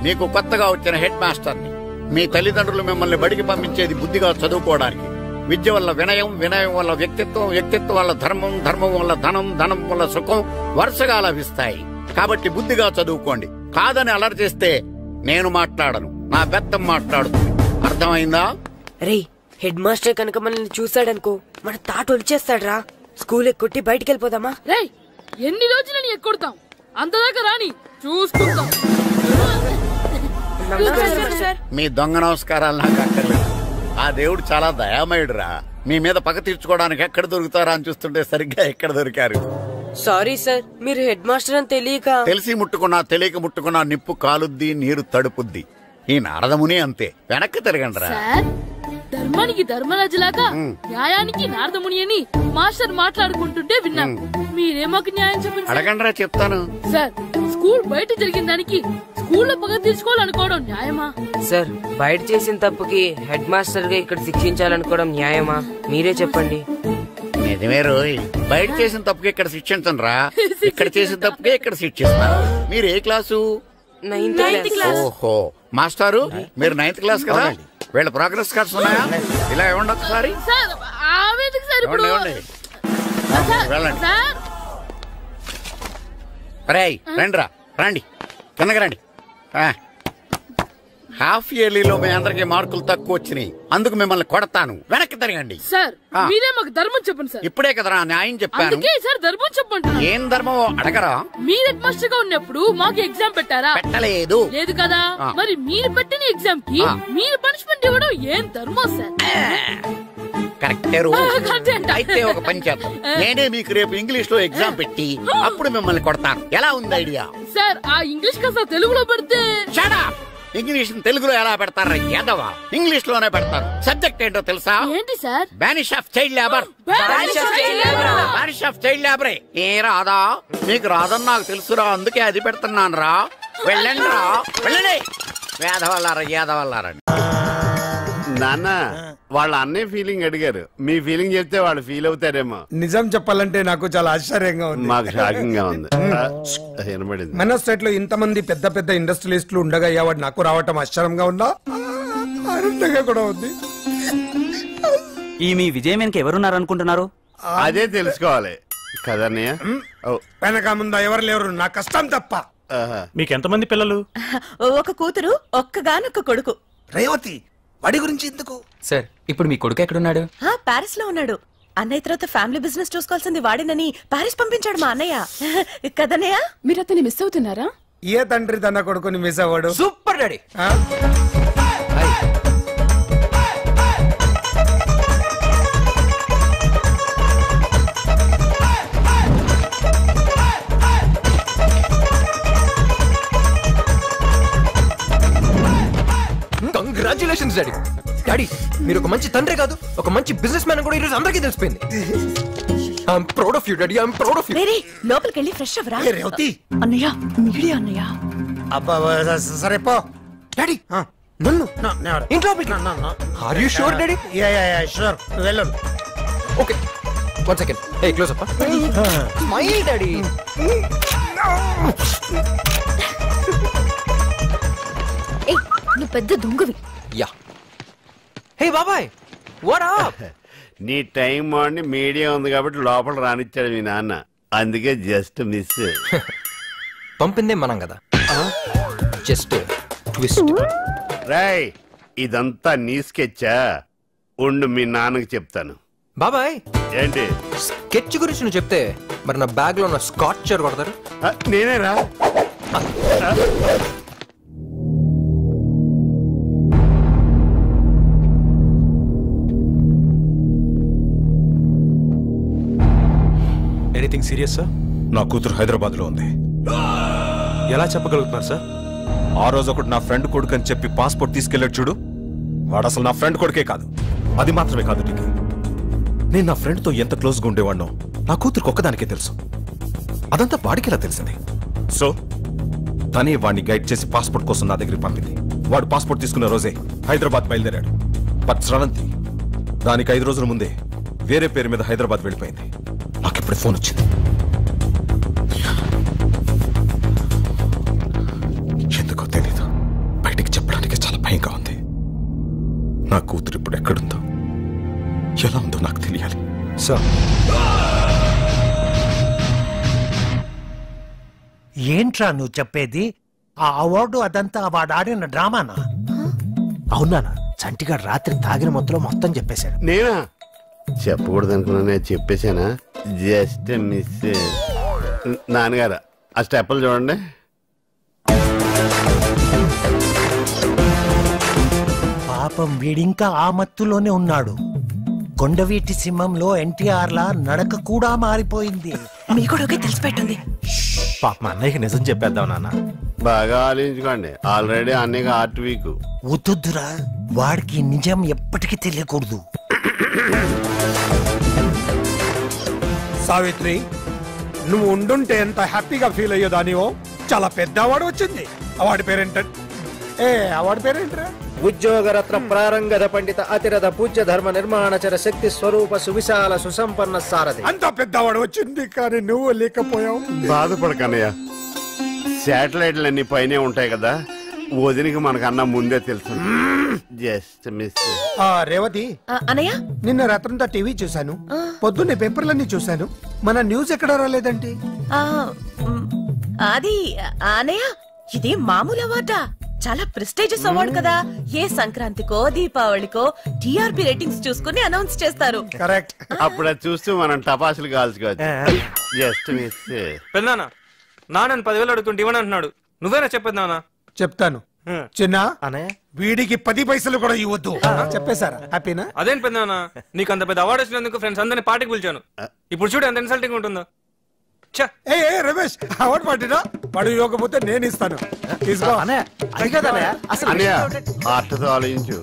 మీకు కొత్తగా వచ్చిన హెడ్ మాస్టర్ని. మీ తల్లిదండ్రులు మిమ్మల్ని బడికి పంపించేది బుద్ధిగా చదువుకోవడానికి. విద్య వల్ల వినయం, వినయం వల్ల వ్యక్తిత్వం, వ్యక్తిత్వం వల్ల ధర్మం, ధర్మం వల్ల ధనం, ధనం వల్ల సుఖం వరుసగా లభిస్తాయి. కాబట్టి బుద్ధిగా చదువుకోండి. కాదని అలర్ చేస్తే నేను మాట్లాడను, నా పెద్దం మాట్లాడుతుంది. అర్థమైందా? రే, హెడ్ మాస్టర్ కనుక మనల్ని చూసాడనుకో మన తాట వచ్చేస్తాడ్రా. స్కూల్ ఎక్కొట్టి బయటికి వెళ్ళిపోదామా? రే, ఎన్ని రోజులని ఎక్కొడతాం? అంతదాకా రాని చూసుకుంటాం. మీ దొంగ నమస్కారాలు నాకు అక్కర్లేదు. ఆ దేవుడు చాలా దయామయుడురా. మీ మీద పగ తీర్చుకోవడానికి ఎక్కడ దొరుకుతారా అని చూస్తుంటే సరిగ్గా ఎక్కడ దొరికారు. సారీ సార్, మీరు హెడ్ మాస్టర్ అని తెలియక. తెలిసి ముట్టుకున్నా తెలియక ముట్టుకున్నా నిప్పు కాలుద్ది, నీరు తడుపుద్ది. ఈ నారదముని అంతే. వెనక్కి తిరగండిరా. ధర్మానికి ధర్మరాజులాగా న్యాయానికి నారదముని అని మాస్టర్ మాట్లాడుకుంటుంటే విన్నాం. మీరేమాకు న్యాయం చెప్పండి. అడగండిరా, చెప్తాను. సార్, స్కూల్ బయట జరిగిన దానికి స్కూల్లో పగ తీర్చుకోవాలనుకోవడం న్యాయమా? సార్, బయట చేసిన తప్పుకి హెడ్ మాస్టర్ గా ఇక్కడ శిక్షించాలనుకోవడం న్యాయమా? మీరే చెప్పండి. నిజమే రోయ్, బయట చేసిన తప్పుకి ఇక్కడ శిక్షించను రా. ఇక్కడ చేసిన తప్పుకే ఇక్కడ శిక్షిస్తాను. మీరు ఏ క్లాసు? 9th class. ఓహో, మాస్టారు మీరు 9th క్లాస్ కదా? వీళ్ళ ప్రోగ్రెస్ కార్డ్స్ ఉన్నాయా? ఇలా ఇవ్వండి ఒకసారి. వెళ్ళండి. రేయ్ రండిరా, రండి కిందకి రండి. హాఫ్ ఇయర్లీలో మీ అందరికి మార్కులు తక్కువ వచ్చినాయి, అందుకు మిమ్మల్ని కొడతాను. వెనక్కి తిరగండి. సార్, మీరే మాకు ధర్మం చెప్పండి సార్. ఇప్పుడే కదరా న్యాయం చెప్పాను. సార్, ధర్మం చెప్పండి. ఏం ధర్మం అడగరా? మీరు హెడ్ మాస్టర్ గా ఉన్నప్పుడు మాకు ఎగ్జామ్ పెట్టారా? పెట్టలేదు. లేదు కదా? మరి మీరు పెట్టిన ఎగ్జామ్ కి మీరు పనిష్మెంట్ ఇవ్వడం ఏం ధర్మం సార్? కరెక్టే. అయితే ఒక పని చేద్దాం, నేనే మీకు రేపు ఇంగ్లీష్ లో ఎగ్జామ్ పెట్టి అప్పుడు మిమ్మల్ని కొడతాను. ఎలా ఉంది ఐడియా? సార్, ఆ ఇంగ్లీష్ కాస్త తెలుగులో పెడితే. ఇంగ్లీష్ తెలుగులో ఎలా పెడతారా యాదవా? ఇంగ్లీష్ లోనే పెడతారు. సబ్జెక్ట్ ఏంటో తెలుసా? ఏంటి sir? Banish of child labour. Banish of child లేబరే. ఏ రాదా? మీకు రాదని నాకు తెలుసురా, అందుకే అది పెడుతున్నాను రా. వెళ్ళండి రా, వెళ్ళండి. వేదవల్లారా, యాదవల్లారండి. నాన్న, వాళ్ళ అన్నయ్య ఫీలింగ్ అడిగారు. మీ ఫీలింగ్ చెప్తే వాళ్ళు ఫీల్ అవుతారేమో. నిజం చెప్పాలంటే నాకు చాలా ఆశ్చర్యంగా ఉంది. మాకు షాకింగ్ గా ఉంది. వినబడింది. మన స్టేట్ లో ఇంతమంది పెద్ద పెద్ద ఇండస్ట్రియలిస్టులు ఉండగా అవార్డు నాకు రావటం ఆశ్చర్యంగా ఉందా? ఆనందంగా కూడా ఉంది. ఈ మీ విజయం వెనక ఎవరున్నారు అనుకుంటున్నారు? అదే తెలుసుకోవాలి కదన్నయ్య. వెనక ముందు ఎవరు లేరు, నా కష్టం తప్ప. మీకు ఎంతమంది పిల్లలు? ఒక కూతురు, ఒక్కగానొక్క కొడుకు. రేవతి, వాడి గురించి ఎందుకు? సార్, ఇప్పుడు మీ కొడుకు ఎక్కడున్నాడు? పారిస్ లో ఉన్నాడు. అన్నయ్య తర్వాత ఫ్యామిలీ బిజినెస్ చూసుకోవాల్సింది వాడినని పారిస్ పంపించాడు మా అన్నయ్య. కదన్నయ్య, మీరు అతన్ని మిస్ అవుతున్నారా? ఏ తండ్రి తన కొడుకుని మిస్ అవ్వడు? Super daddy. Congratulations daddy. Daddy, మీరు ఒక మంచి తండ్రి కాదు, ఒక మంచి బిజినెస్ మ్యాన్ కూడా ఈరోజు అందరికీ తెలిసిపోయింది. I'm proud of you daddy, I'm proud of you. లోపలికి వెళ్ళి ఫ్రెష్ అవ్వరా. అన్నయ్య, మీడియా అన్నయ్య. అబ్బా సరే పో. డాడీ, నన్ను ఇంట్లో are you sure daddy? Sure, వెళ్ళు. Okay, 1 second. A close up. Smile daddy. నువ్వు పెద్ద దొంగవి. యా. హే బాబాయ్, వాట్ అప్? నీ టైం బాగుండి మీడియా ఉంది కాబట్టి లోపల రానిచ్చాడు మీ నాన్న, అందుకే జస్ట్ మిస్. పంపిందే మనం కదా, జస్ట్ ట్విస్ట్. రాయ్, ఇదంతా నీ స్కెచ్చా? ఉండు మీ నాన్నకి చెప్తాను. బాబాయ్, ఏంటి స్కెచ్ గురించి నువ్వు చెప్తే మరి నా బ్యాగ్ లో ఉన్న స్కాచర్ కొడతారు. నేనేరా? Anything serious sir? నా కూతురు హైదరాబాద్ లో ఉంది. ఎలా చెప్పగలుగుతున్నారు సార్? ఆ రోజు ఒకటి నా ఫ్రెండ్ కొడుకు అని చెప్పి పాస్పోర్ట్ తీసుకెళ్ళాడు చూడు, వాడు అసలు నా ఫ్రెండ్ కొడుకే కాదు. అది మాత్రమే కాదు నీకు, నేను నా ఫ్రెండ్తో ఎంత క్లోజ్గా ఉండేవాడినో నా కూతురికి ఒక్కదానికే తెలుసు. అదంతా వాడికి ఎలా తెలిసింది? సో తనే వాడిని గైడ్ చేసి పాస్పోర్ట్ కోసం నా దగ్గరికి పంపింది. వాడు పాస్పోర్ట్ తీసుకున్న రోజే హైదరాబాద్ బయలుదేరాడు. బట్ స్రవంతి దానికి 5 రోజుల ముందే వేరే పేరు మీద హైదరాబాద్ వెళ్ళిపోయింది. నాకు ఇప్పుడు ఫోన్ వచ్చింది. ఎందుకో తెలీదు, బయటికి చెప్పడానికి చాలా భయంగా ఉంది. నా కూతురు ఇప్పుడు ఎక్కడుందో, ఎలా ఉందో నాకు తెలియాలి సార్. ఏంట్రా నువ్వు చెప్పేది? ఆ అవార్డు అదంతా వాడు ఆడిన డ్రామానా? అవునా? చంటిగాడు రాత్రి తాగిన మొత్తం చెప్పేశాడు. నేనా? చెప్పకూడదు అనుకున్నా, చెప్పేశానా? Just miss. నాన్నగారు ఆ స్టెప్పులు చూడండి. పాపం వీడింకా ఆ మత్తులోనే ఉన్నాడు. కొండవీటి సింహంలో ఎన్టీఆర్ లా నడక కూడా మారిపోయింది. మీ కూడా తెలిసిపెట్టుంది. పాప మా అన్నయ్యకి నిజం చెప్పేద్దాం నాన్న. బాగా ఆలోచించుకోండి, ఆల్రెడీ అన్నయ్యకి ఆర్ట్ వీక్. వద్దురా, వాడికి నిజం ఎప్పటికీ తెలియకూడదు. సావిత్రి, నువ్వు ఉండుంటే ఎంత హ్యాపీగా ఫీల్ అయ్యేదానివో. చాలా పెద్ద అవార్డు వచ్చింది. అవార్డు పేరేంట? అవార్డు పేరేంటరా? ఉద్యోగరత్న ప్రారంగద పండిత అతిరథ పూజ్య ధర్మ నిర్మాణచర శక్తి స్వరూప సువిశాల సుసంపన్న సారథి. అంత పెద్ద అవార్డు వచ్చింది, కానీ నువ్వు లేకపోయావు. బాధపడకన్నయ్య, శాటిలైట్లు అన్ని పైనే ఉంటాయి కదా, వదినికి మనకన్నా ముందే తెలుసు. Just miss. రేవతి అన్నయ్య, నిన్న రాత్రంతా టీవీ చూశాను, పొద్దున్నే పేపర్లన్నీ చూశాను. మన న్యూస్ ఎక్కడ రాలేదండి? అది అన్నయ్య, ఇది మామూలు అవార్డా? చాలా ప్రెస్టీజియస్ అవార్డు కదా. ఏ సంక్రాంతికో దీపావళికో టీఆర్పీ రేటింగ్స్ చూసుకుని అనౌన్స్ చేస్తారు. కరెక్ట్. అప్పుడు అది చూస్తూ మనం టపాసులు కాల్చుకోవచ్చు. Just miss. పెద్దనాన్న, నాన్న 10,000 అడుగుతుంటే ఇవ్వని అంటున్నాడు. నువ్వేనా చెప్పేది నాన్న? చెప్తాను చిన్న. వీడికి 10 పైసలు కూడా ఇవ్వద్దు. చెప్పేశారా? హ్యాపీనా? అదేం పెద్దనాన్న, నీకు అంత పెద్ద అవార్డు వచ్చినందుకు ఫ్రెండ్స్ అందరినీ పార్టీకి పిలిచాను. ఇప్పుడు చూడు ఎంత ఇన్సల్టింగ్ ఉంటుందో. రమేష్, అవార్డు పార్టీనా? వాడు ఇవ్వకపోతే నేను ఇస్తాను. ఆలోచించు.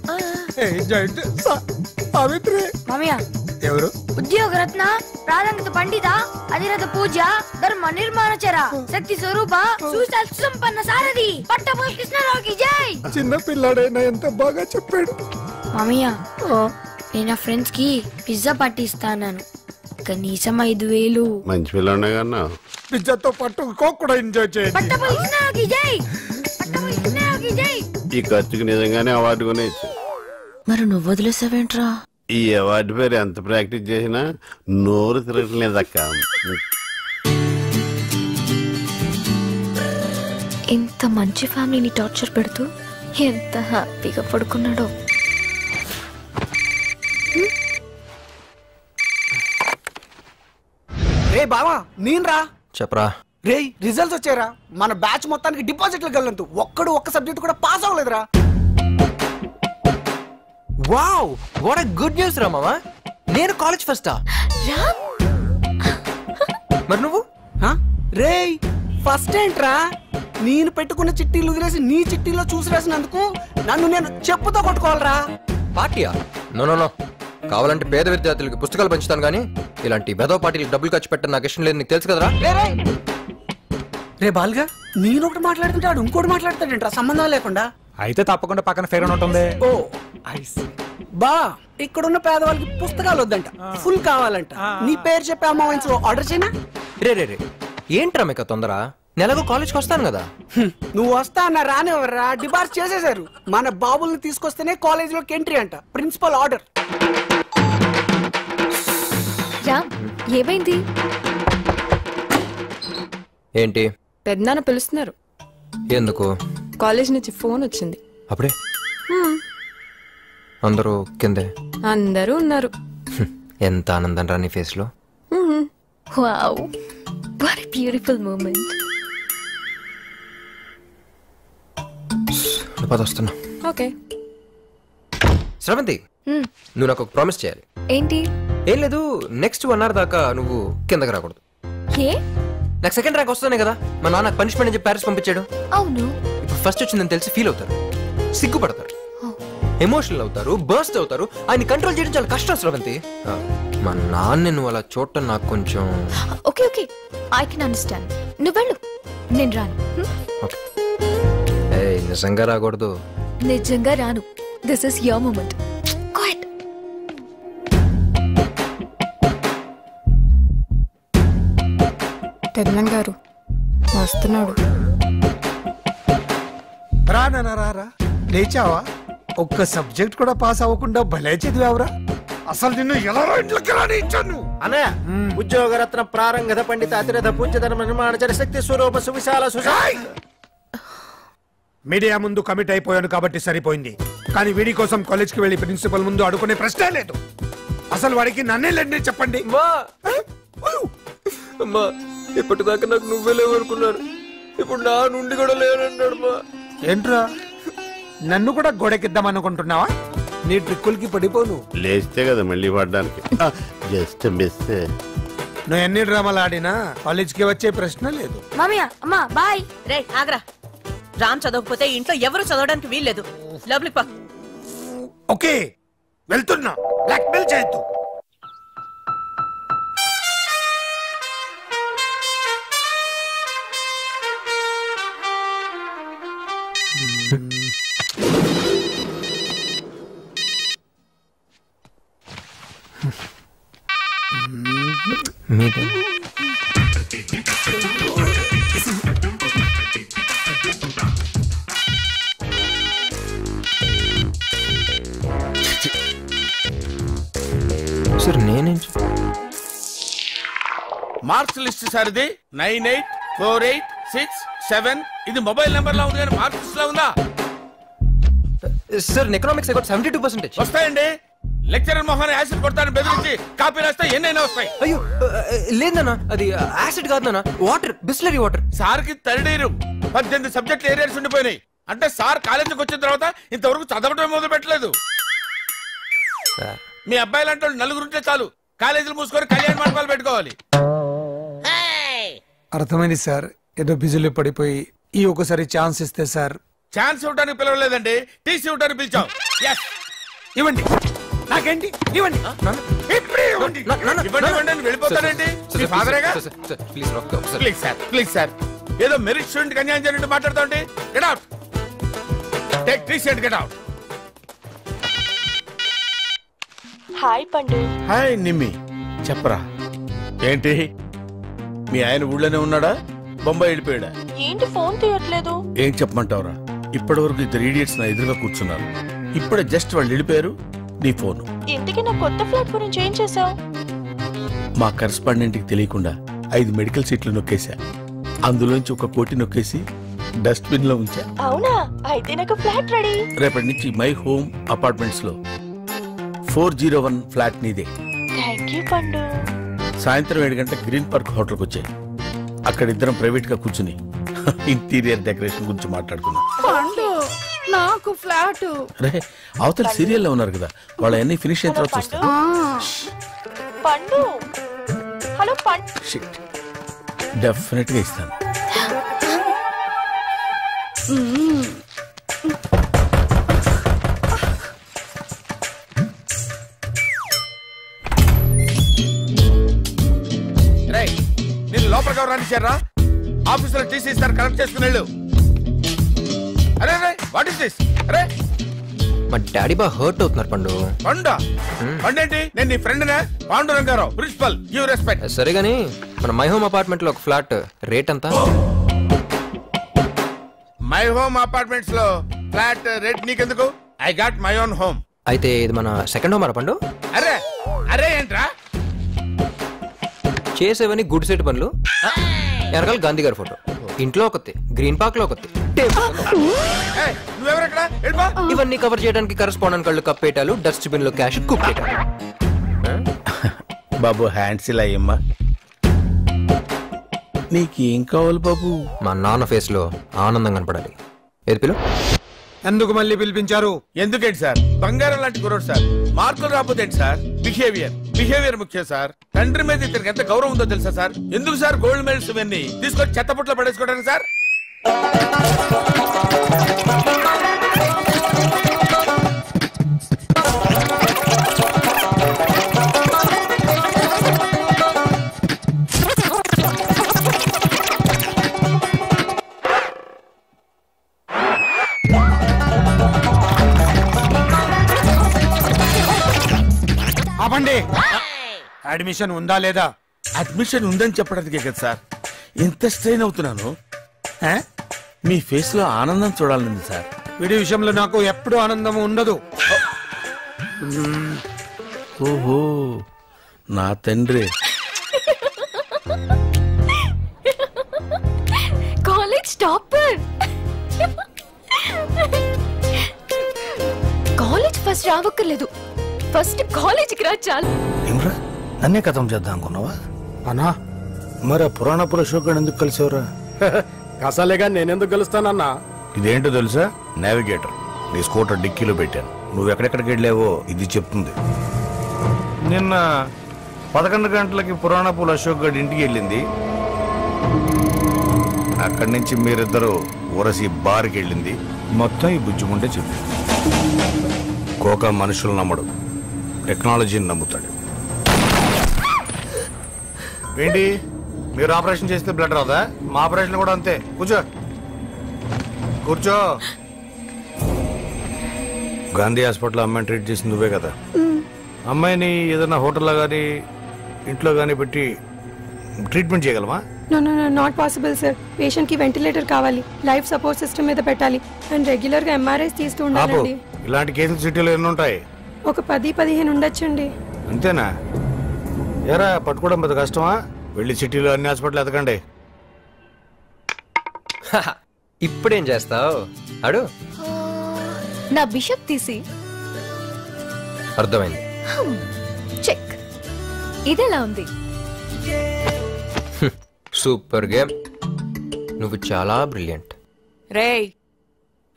ఎవరు? ఉద్యోగరత్న ప్రారంగత పండిత అధిరథ పూజ ధర్మ నిర్మాణచర శక్తి స్వరూప సుశాల సుసంపన్న సారథి పట్టపల్లి కృష్ణారావుకి జై. చిన్న పిల్లాడైనా ఎంత బాగా చెప్పాడు. మామయ్య, నేను ఫ్రెండ్స్ కి పిజ్జా పార్టీ ఇస్తాను. కనీసం 5,000. మంచి పిల్లనే కన్నా పిజ్జాతో పాటు కోక్ కూడా ఎంజాయ్ చేయండి. పట్టపల్లి కృష్ణారావుకి జై. పట్టపల్లి కృష్ణారావుకి జై. ఈ ఖర్చుకి నిజంగానే అవార్డు కొనేచ్చు. మరి నువ్వు వదిలేసావేంట్రా? ఈ అవార్డు పేరు ఎంత ప్రాక్టీస్ చేసినా నోరు తిరగట్లేదక్క. ఇంత మంచి ఫ్యామిలీని టార్చర్ పెడుతూ ఎంత హ్యాపీగా పడుకున్నాడో. రే బావా, నేను రా. చెప్పరా. రే, రిజల్ట్స్ వచ్చారా? మన బ్యాచ్ మొత్తానికి డిపాజిట్లకు వెళ్ళంతు ఒక్క సబ్జెక్ట్ కూడా పాస్ అవ్వలేదురా. Wow, what a good news రా మామా. నేను కాలేజ్ ఫస్టా? మరి నువ్వు? రే, ఫస్ట్ ఏంట్రా? నేను పెట్టుకున్న చిట్టీలు వదిలేసి నీ చిట్టీలో చూసి రాసినందుకు నన్ను నేను చెప్పుతో కొట్టుకోవాలరా. పార్టీయా? నో నో నో, కావాలంటే పేద విద్యార్థులకి పుస్తకాలు పంచుతాను, కానీ ఇలాంటి వెధవ పార్టీలకు డబ్బులు ఖర్చు పెట్టడం నాకు ఇష్టం లేదు. నీకు తెలుసు కదరా. రే బాల్గా, నేను ఒకటి మాట్లాడుతుంటాడు, ఇంకోటి మాట్లాడతాడంట్రా సంబంధం లేకుండా. అయితే తప్పకుండా పక్కన ఫేర్ ఉంటుంది. ఓ బా, ఇక్కడున్న పేదవాళ్ళకి పుస్తకాలు వద్దంట, ఫుల్ కావాలంట. నీ పేరు చెప్పి అమ్మ వయసులో ఆర్డర్ చేయనా? రే రే రే, ఏంట్రా మీకు తొందర? నెలకు కాలేజ్కి వస్తాను కదా. నువ్వు వస్తా అన్న రానివ్వరా, డిబార్స్ చేసేశారు. మన బాబుల్ని తీసుకొస్తేనే కాలేజ్ లోకి ఎంట్రీ అంట, ప్రిన్సిపల్ ఆర్డర్. ఏమైంది? ఏంటి? పెద్దనాన్న పిలుస్తున్నారు. ఎందుకు? కాలేజ్ నుంచి ఫోన్ వచ్చింది. అప్పుడే అందరూ కిందే? అందరూ ఉన్నారు. ఎంత ఆనందం రా నీ ఫేస్ లో. Wow, what a beautiful moment. వస్తున్నా. ఓకే. శ్రవంతి, నువ్వు నాకు ఒక ప్రామిస్ చేయాలి. ఏంటి? ఏం లేదు, నెక్స్ట్ 1 hour దాకా నువ్వు కిందకి రాకూడదు. నాకు సెకండ్ ర్యాంక్ వస్తానే కదా మా నాన్న పనిష్మెంట్ అని చెప్పి ప్యారిస్ పంపించాడు. అవును. ఇప్పుడు ఫస్ట్ వచ్చిందని తెలిసి ఫీల్ అవుతారు, సిగ్గుపడతారు, ఎమోషనల్ అవుతారు, బర్స్ట్ అవుతారు. ఆయన కంట్రోల్ చేయడం చాలా కష్టం శ్రవంతి. మా నాన్న నువ్వు అలా చూడటం నాకు కొంచెం. Okay okay, I can understand. నువ్వు వెళ్ళు, నేను రాను. నిజంగా రాకూడదు. నిజంగా రాను. This is your moment. పెద్దమ్మ గారు వస్తున్నాడు. రా లేచావా? ఒక్క సబ్జెక్ట్ కూడా పాస్ అవ్వకుండా భలే చదివావురా. అసలు నిన్ను ఎలా ఇంట్లోకి రానిచ్చాను? అన్నయ్య, ఉద్యోగరత్న ప్రారంగధ పండిత అతిరథ పూజ్యధర్మ నిర్మాణ శక్తి స్వరూప సువిశాల సుశాయ్. మీడియా ముందు కమిట్ అయిపోయాను కాబట్టి సరిపోయింది, కానీ వీడి కోసం కాలేజ్కి వెళ్ళి ప్రిన్సిపల్ ముందు అడుగునే ప్రశ్నే లేదు. అసలు వాడికి నన్నే లేండి చెప్పండి. అమ్మా, ఇప్పటిదాకా నాకు నువ్వే లేవనుకున్నాను, ఇప్పుడు నా నుండి కూడా లేనన్నాడు. మా ఏంట్రా, నన్ను కూడా గోడెకిద్దాం అనుకుంటున్నావా? నీ ట్రిక్కులకి పడిపోను. లేస్తే కదా మళ్ళీ పడ్డానికి. Just miss. నువ్వు ఎన్ని డ్రామాలు ఆడినా కాలేజ్కి వచ్చే ప్రశ్న లేదు. మామయ్య, అమ్మా బాయ్. రే ఆగ్రా, రామ్ చదవకపోతే ఇంట్లో ఎవరు చదవడానికి వీల్లేదు. లోపలికి పా. ఓకే, వెళ్తున్నా. బ్లాక్ మెయిల్ చేయొద్దు. సార్ నేనేం మార్క్స్ లిస్ట్ సార్ ఇది 984867. ఇది మొబైల్ నెంబర్ లో ఉంది కానీ మార్క్స్ లో ఉందా? సార్ ఎకనామిక్స్ 72% వస్తాయండి. లెక్చరర్ మొహాన్ని యాసిడ్ కొడతాను బెదిరించి కాపీ రాస్తే ఎన్నైనా వస్తాయి. అయ్యో లేదన్నా, అది యాసిడ్ కాదన్నా, వాటర్, బిస్లరీ వాటర్. సార్ కి తరడీరు 18 సబ్జెక్టులు ఏరియాస్ ఉండిపోయినాయి. అంటే సార్ కాలేజీకి వచ్చిన తర్వాత ఇంతవరకు చదవటం మొదలు పెట్టలేదు. మీ అబ్బాయి లాంటి వాళ్ళు నలుగురుంటే చాలు, కాలేజీలు మూసుకొని కళ్యాణ మండపాలు పెట్టుకోవాలి. అర్థమైంది సార్, ఏదో బిజీలో పడిపోయి ఈ ఒకసారి ఛాన్స్ ఇస్తే సార్. ఛాన్స్ ఇవ్వడానికి పిలవలేదండి, టీసీ ఇవ్వడానికి పిలిచాం. ఇవ్వండి, నాకేంటి ఇవ్వండి. వెళ్ళిపోతానండి. మీ ఫాదరేగా? Please sir, please sir. ఏదో మెరిట్ స్టూడెంట్ అన్యాయం జరిగినట్టు మాట్లాడుతాండి. Get out. Take TC and get out. Hi Pandu. Hi Nimmi, చెప్పరా ఏంటి? మీ ఆయన ఊళ్ళోనే ఉన్నాడా, బొంబాయి వెళ్ళిపోయాడా? ఏంటి ఫోన్ తీయట్లేదు? ఏం చెప్పమంటావురా, ఇప్పటి వరకు 2 idiots నా ఎదురుగా కూర్చున్నారు. ఇప్పుడే జస్ట్ వాళ్ళు వెళ్ళిపోయారు, నీ ఫోను. ఇంతకీ నా కొత్త ఫ్లాట్ గురించి ఏం చేసావు? మా కరెస్పాండెంట్ కి తెలియకుండా 5 మెడికల్ సీట్లు నొక్కేశా. అందులోంచి 1 కోటి నొక్కేసి డస్ట్బిన్ లో ఉంచా. అవునా? అయితే నాకు ఫ్లాట్ రెడీ. రేపటి నుంచి మై హోమ్ అపార్ట్మెంట్స్ లో 401 ఫ్లాట్ నీదే. థ్యాంక్ యూ పండు. సాయంత్రం 7 గంటలకు గ్రీన్ పార్క్ హోటల్కి వచ్చాయి. అక్కడ ఇద్దరం ప్రైవేట్ గా కూర్చుని ఇంటీరియర్ డెకరేషన్ గురించి మాట్లాడుకున్నాం. నాకు ఫ్లాట్. అరే అవతల సీరియల్ లో ఉన్నారు కదా, వాళ్ళ అన్ని ఫినిష్ అయిన తర్వాత చూస్తాం. పండు, హలో పండు. షిట్, డెఫినెట్ గా ఇస్తాను. నేను లోపలికి ఎవరు రానిచ్చారా? ఆఫీసులో టీసీ ఇస్తారు, కలెక్ట్ చేసుకుని వెళ్ళు. అరే వాట్ ఇస్ దిస్? అరే మా డాడీ బాగా హర్ట్ అవుతున్నారు పండు. పండా? పండేంటి? నేను నీ ఫ్రెండ్ నే, పాండురంగారావు, ప్రిన్సిపల్. Give respect. సరే గానీ మన మై హోమ్ అపార్ట్మెంట్ లో ఒక ఫ్లాట్ రేట్ ఎంత? మై హోమ్ అపార్ట్మెంట్స్ లో ఫ్లాట్ రేట్ నీకెందుకు? I got my own home. అయితే ఇది మన సెకండ్ హోమ్ పండు. అరే అరే ఏంట్రా చేసేవని గుడ్ సెట్ పనులు. వెనకాల గాంధీ గారి ఫోటో, ఇంట్లో ఒకటి, గ్రీన్ పార్క్ లో ఒకటి, ఇవన్నీ కవర్ చేయడానికి కరెస్పాండెంట్ కళ్ళు కప్పేటాలు, డస్ట్బిన్ లో క్యాష్ కుప్పేటాలు. బాబు హ్యాండ్స్ ఇలా అయ్యమ్మా. నీకేం కావాలి బాబు? మా నాన్న ఫేస్ లో ఆనందం కనపడాలి. ఏది పిలు? ఎందుకు మళ్ళీ పిలిపించారు? ఎందుకేంటి సార్, బంగారం లాంటి కుర్రోడు సార్. మార్కులు రాకపోతే ఏంటి సార్? బిహేవియర్ బిహేవియర్ ముఖ్యం సార్. తండ్రి మీద ఇతనికి ఎంత గౌరవం ఉందో తెలుసా సార్? ఎందుకు సార్ గోల్డ్ మెడల్స్ ఇవన్నీ తీసుకొని చెత్తపుట్లో పడేసుకోవడానికి సార్? ఆపండి. అడ్మిషన్ ఉందా లేదా? అడ్మిషన్ ఉందని చెప్పడానికే కదా సార్ ఎంత స్ట్రెయిన్ అవుతున్నాను. మీ ఫేస్ లో ఆనందం చూడాలని సార్. వీడి విషయంలో నాకు ఎప్పుడు ఆనందం ఉండదు. ఓహో నా తండ్రి. College topper. కాలేజ్ ఫస్ట్ రావక్కర్లేదు, ఫస్ట్ కాలేజీకి రా చాలు. ఏమ్రా నన్నే కథం చేద్దాం అనుకున్నావా? అన్నా మరి పురాణ పురుషోగడు ఎందుకు కలిసేవరా? కసాలేగా నేనెందుకు గెలుస్తానన్నా? ఇదేంటో తెలుసా? నావిగేటర్. నీ స్కూటర్ డిక్కీలో పెట్టాను. నువ్వు ఎక్కడెక్కడికి వెళ్ళావో ఇది చెప్తుంది. నిన్న 11 గంటలకి పురాణపుల అశోక్ గడ్ ఇంటికి వెళ్ళింది. అక్కడి నుంచి మీరిద్దరూ ఊరసి బార్కి వెళ్ళింది. మొత్తం ఈ బుజ్జుకుంటే చెప్పింది. కోక మనుషులు నమ్మడు, టెక్నాలజీని నమ్ముతాడు. ఏంటి మీరు ఆపరేషన్ చేస్తే బ్లడ్ రాదా? మా ఆపరేషన్ కూడా అంతే. కూర్చో కూర్చో. గాంధీ హాస్పిటల్ అమ్మాయిని ట్రీట్ చేసింది నువ్వే కదా? అమ్మాయిని ఏదైనా హోటల్లో కానీ ఇంట్లో కానీ పెట్టి ట్రీట్మెంట్ చేయగలమా? No no no not possible sir. Patient కి వెంటిలేటర్ కావాలి, లైఫ్ సపోర్ట్ సిస్టమ్ మీద పెట్టాలి అండ్ రెగ్యులర్ గా ఎంఆర్ఐస్ తీస్తూ ఉండాలండి. ఇలాంటి కేసులు సిటీలో ఎన్ని ఉంటాయి? ఒక 10-15 ఉండొచ్చండి. అంతేనా? ఎరా పట్టుకోవడం పెద్ద కష్టమా? వెళ్ళి సిటీలో అన్ని హాస్పిటల్ ఎతకండి. ఇప్పుడేం చేస్తావు? అడు నా బిషప్ తీసి. అర్థమైంది. చెక్. ఇదెలా ఉంది? Super game. నువ్వు చాలా బ్రిలియంట్. రేయ్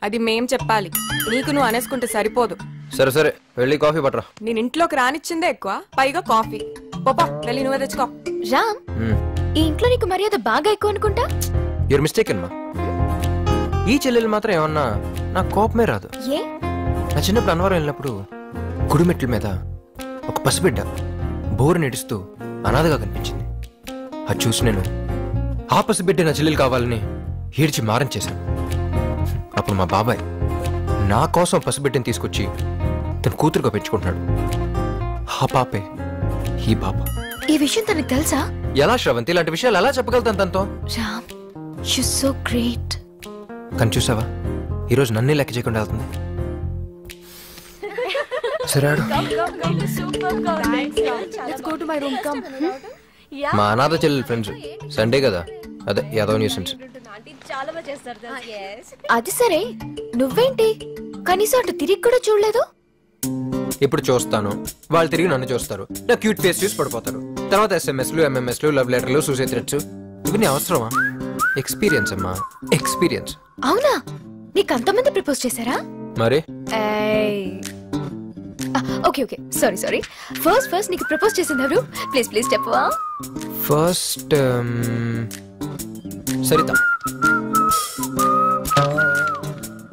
అది మేం చెప్పాలి, నీకు నువ్వు అనేసుకుంటే సరిపోదు. సరే సరే వెళ్ళి కాఫీ పట్టరా. నేను ఇంట్లోకి రానిచ్చిందే ఎక్కువ, పైగా కాఫీ. పోపా వెళ్ళి నువ్వే తెచ్చుకో. రామ్, ఈ ఇంట్లో నీకు మర్యాద బాగా ఎక్కువ అనుకుంటా. యూర్ మిస్టేక్ అమ్మా. ఈ చెల్లెలు మాత్రం ఏమన్నా నాకు కోపమే రాదు. ఏ? నా చిన్నప్పుడు అన్నవరం వెళ్ళినప్పుడు గుడిమెట్ల మీద ఒక పసిబిడ్డ బోరు నెడుస్తూ అనాథగా కనిపించింది. అది చూసి నేను ఆ పసిబిడ్డ నా చెల్లెలు కావాలని ఏడ్చి మారం చేశాను. అప్పుడు మా బాబాయ్ నా కోసం పసిబిడ్డని తీసుకొచ్చి తన కూతురుగా పెంచుకుంటున్నాడు. ఆ పాపే ఈ పాప. ఈ విషయం తనకు తెలుసా? ఎలా శ్రవంతి ఇలాంటి విషయాలు ఎలా చెప్పగలుగుతాను తనతో? Ram, you so great. కానీ చూసావా ఈరోజు నన్నే లెక్క చేయకుండా వెళ్తుంది. సరే మా అనాథ చెల్లెలు ఫ్రెండ్స్ సండే కదా, అదే యాదవ్ న్యూసెన్స్. అది సరే, నువ్వేంటి కనీసం అటు తిరిగి కూడా చూడలేదు? ఇప్పుడు చూస్తాను, వాళ్ళు తిరిగి నన్ను చూస్తారు, నా క్యూట్ ఫేస్ చూసి పడిపోతారు. తర్వాత SMS లు MMS లు లవ్ లెటర్లు సూసైడ్ థ్రెట్స్. ఇవన్నీ అవసరమా? ఎక్స్పీరియన్స్ అమ్మా, ఎక్స్పీరియన్స్. అవునా? నీకు అంతమంది ప్రపోజ్ చేశారా? మరి okay okay sorry sorry. First నీకు ప్రపోజ్ చేసింది ఎవరు? ప్లీజ్ ప్లీజ్ చెప్పవా? ఫస్ట్ సరిత.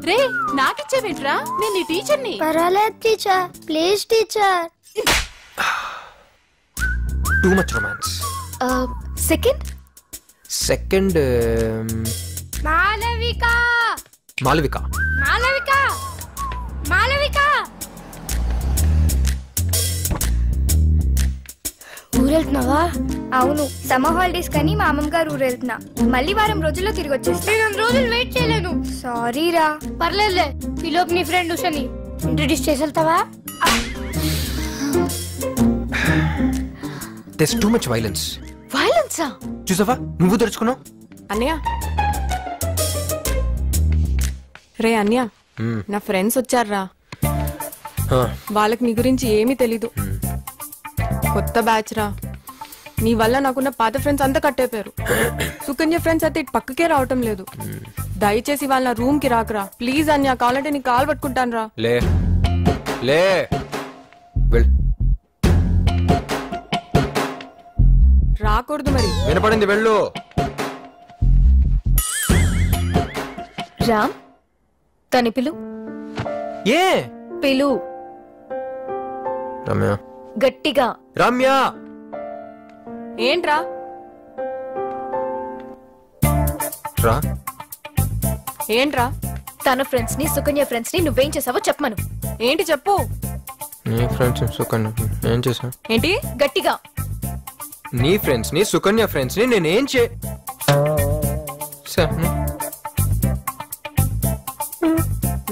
రే నాకిచ్చేవేంట్రా? నేను నీ టీచర్ని. పర్వాలేదు teacher, please teacher. Too much romance. Second Malavika. Malavika. Malavika. Malavika. ఊరెళ్తున్నావా? అవును, సమ్మర్ హాలిడేస్ కానీ మా అమ్మమ్మ గారు ఊరెళ్తున్నా. మళ్ళీ వారం రోజుల్లో తిరిగి వచ్చేస్తా. 2 రోజులు వెయిట్ చేయలేను. సారీ రా. పర్లేదులే, ఈలోపు నీ ఫ్రెండ్ ఉషని ఇంట్రడ్యూస్ చేసి వెళ్తావా? There's too much violence. వైలెన్సా? చూసావా నువ్వు తెరుచుకున్నావు. అన్నయ్య, రే అన్నయ్య, నా ఫ్రెండ్స్ వచ్చారా. వాళ్ళకి నీ గురించి ఏమీ తెలీదు. కొత్త బ్యాచ్ రా. నీ వల్ల నాకున్న పాత ఫ్రెండ్స్ అంతా కట్టేపారు. సుకన్య ఫ్రెండ్స్ అయితే ఇటు పక్కకే రావటం లేదు. దయచేసి వాళ్ళ నా రూమ్ కి రాకరా ప్లీజ్. అన్య కావాలంటే నీ కాల్ పట్టుకుంటాను రా. లే లే వెళ్ళు. రాకూడదు మరి. వినపడింది, వెళ్ళు. రామ్ తని పిలు. ఏ పిలు రమ్య. గట్టిగా. రమ్య. ఏంట్రా? రా. ఏంట్రా? తన ఫ్రెండ్స్ ని సుకన్య ఫ్రెండ్స్ ని నువ్వేం చేసావో చెప్పమను. ఏంటి చెప్పు. నీ ఫ్రెండ్స్ సుకన్య ఏం చేసా? ఏంటి? గట్టిగా. నీ ఫ్రెండ్స్ ని సుకన్య ఫ్రెండ్స్ ని నేనేం చే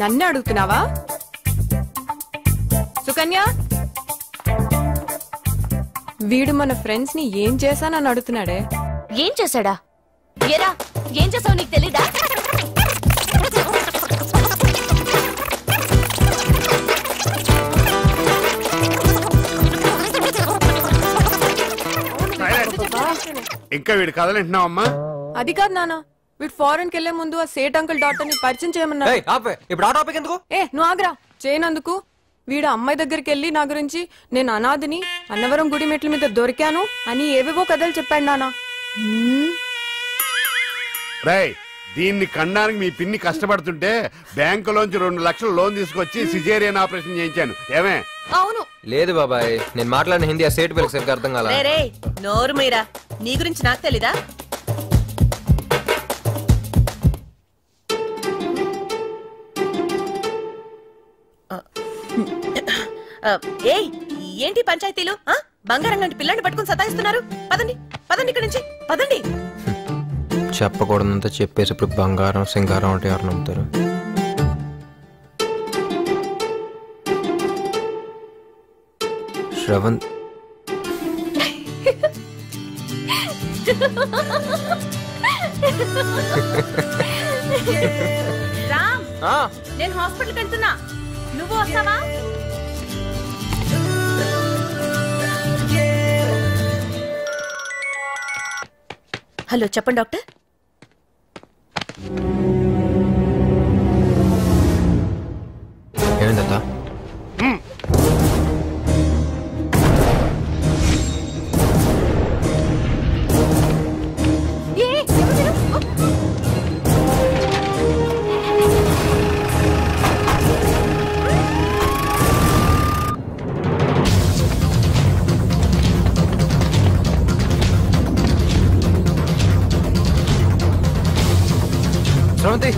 నన్నే అడుగుతున్నావా? సుకన్య, వీడు మన ఫ్రెండ్స్ ని ఏం చేశానని అడుగుతున్నాడే. ఏం చేశాడా? ఏరా ఏం చేసావు నీకు తెలీదా? ఇంకా వీడి కథలు వింటున్నావమ్మా? అది కాదు నాన్న, వీడు ఫారెన్ కి వెళ్లే ముందు ఆ సేట్ అంకుల్ డాక్టర్ ని పరిచయం చేయమన్నా. ఇప్పుడు ఆ టాపిక్ ఎందుకు? నువ్వు ఆగ్రా. చేయనందుకు వీడు అమ్మాయి దగ్గరికి వెళ్ళి నా గురించి నేను అనాథని, అన్నవరం గుడి మెట్ల మీద దొరికాను అని ఏవేవో కథలు చెప్పాడు నాన్న. రేయ్, దీన్ని కనడానికి మీ పిన్ని కష్టపడుతుంటే బ్యాంకులోంచి 2 లక్షలు లోన్ తీసుకొచ్చి సిజేరియన్ ఆపరేషన్ చేయించాను. ఏమే? అవును. లేదు బాబాయ్, నేను మాట్లాడిన హిందీ ఆ సేట్ పిల్లకి సరిగ్గా అర్థం కాల. నోరు మీరా, నీ గురించి నాకు తెలీదా? ఏయ్, ఏంటి పంచాయతీలు? బంగారం లాంటి పిల్లని పట్టుకుని సతాయిస్తున్నారు. పదండి పదండి, ఇక్కడి నుంచి పదండి. చెప్పకూడదంతా చెప్పేసి ఇప్పుడు బంగారం సింగారం అంటే ఎవరు నమ్ముతారు? శ్రవణ్, రామ్, నేను హాస్పిటల్కి వెళ్తున్నా, నువ్వు వస్తావా? హలో, చెప్పండి డాక్టర్. ఏమైందత్తా? శ్రవంతి,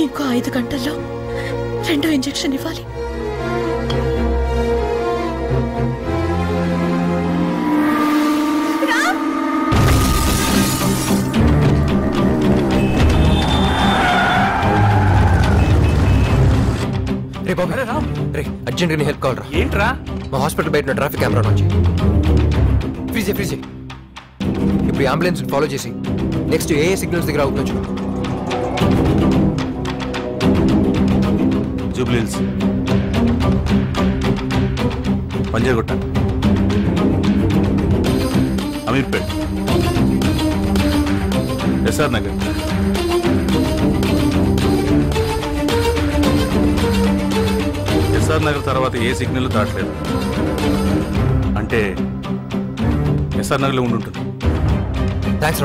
ఇంకో 5 గంటల్లో 2 ఇంజెక్షన్ ఇవ్వాలి. రే బాబు, రే అర్జెంట్ గా హెల్ప్ కావాలరా. ఏంట్రా? మా హాస్పిటల్ బయట ట్రాఫిక్ కెమెరా నుంచి ఫ్రీజే ఇప్పుడు అంబులెన్స్ ఫాలో చేసి నెక్స్ట్ ఏ సిగ్నల్స్ దగ్గర అవుతుంది. జూబ్లీహిల్స్, పంజాగుట్ట, అమీర్పేట్, ఎస్ఆర్ నగర్, ఎస్ఆర్ నగర్ తర్వాత ఏ సిగ్నల్ దాటలేదు అంటే ఎస్ఆర్ నగర్లో ఉండుంటుంది. థ్యాంక్స్ రా.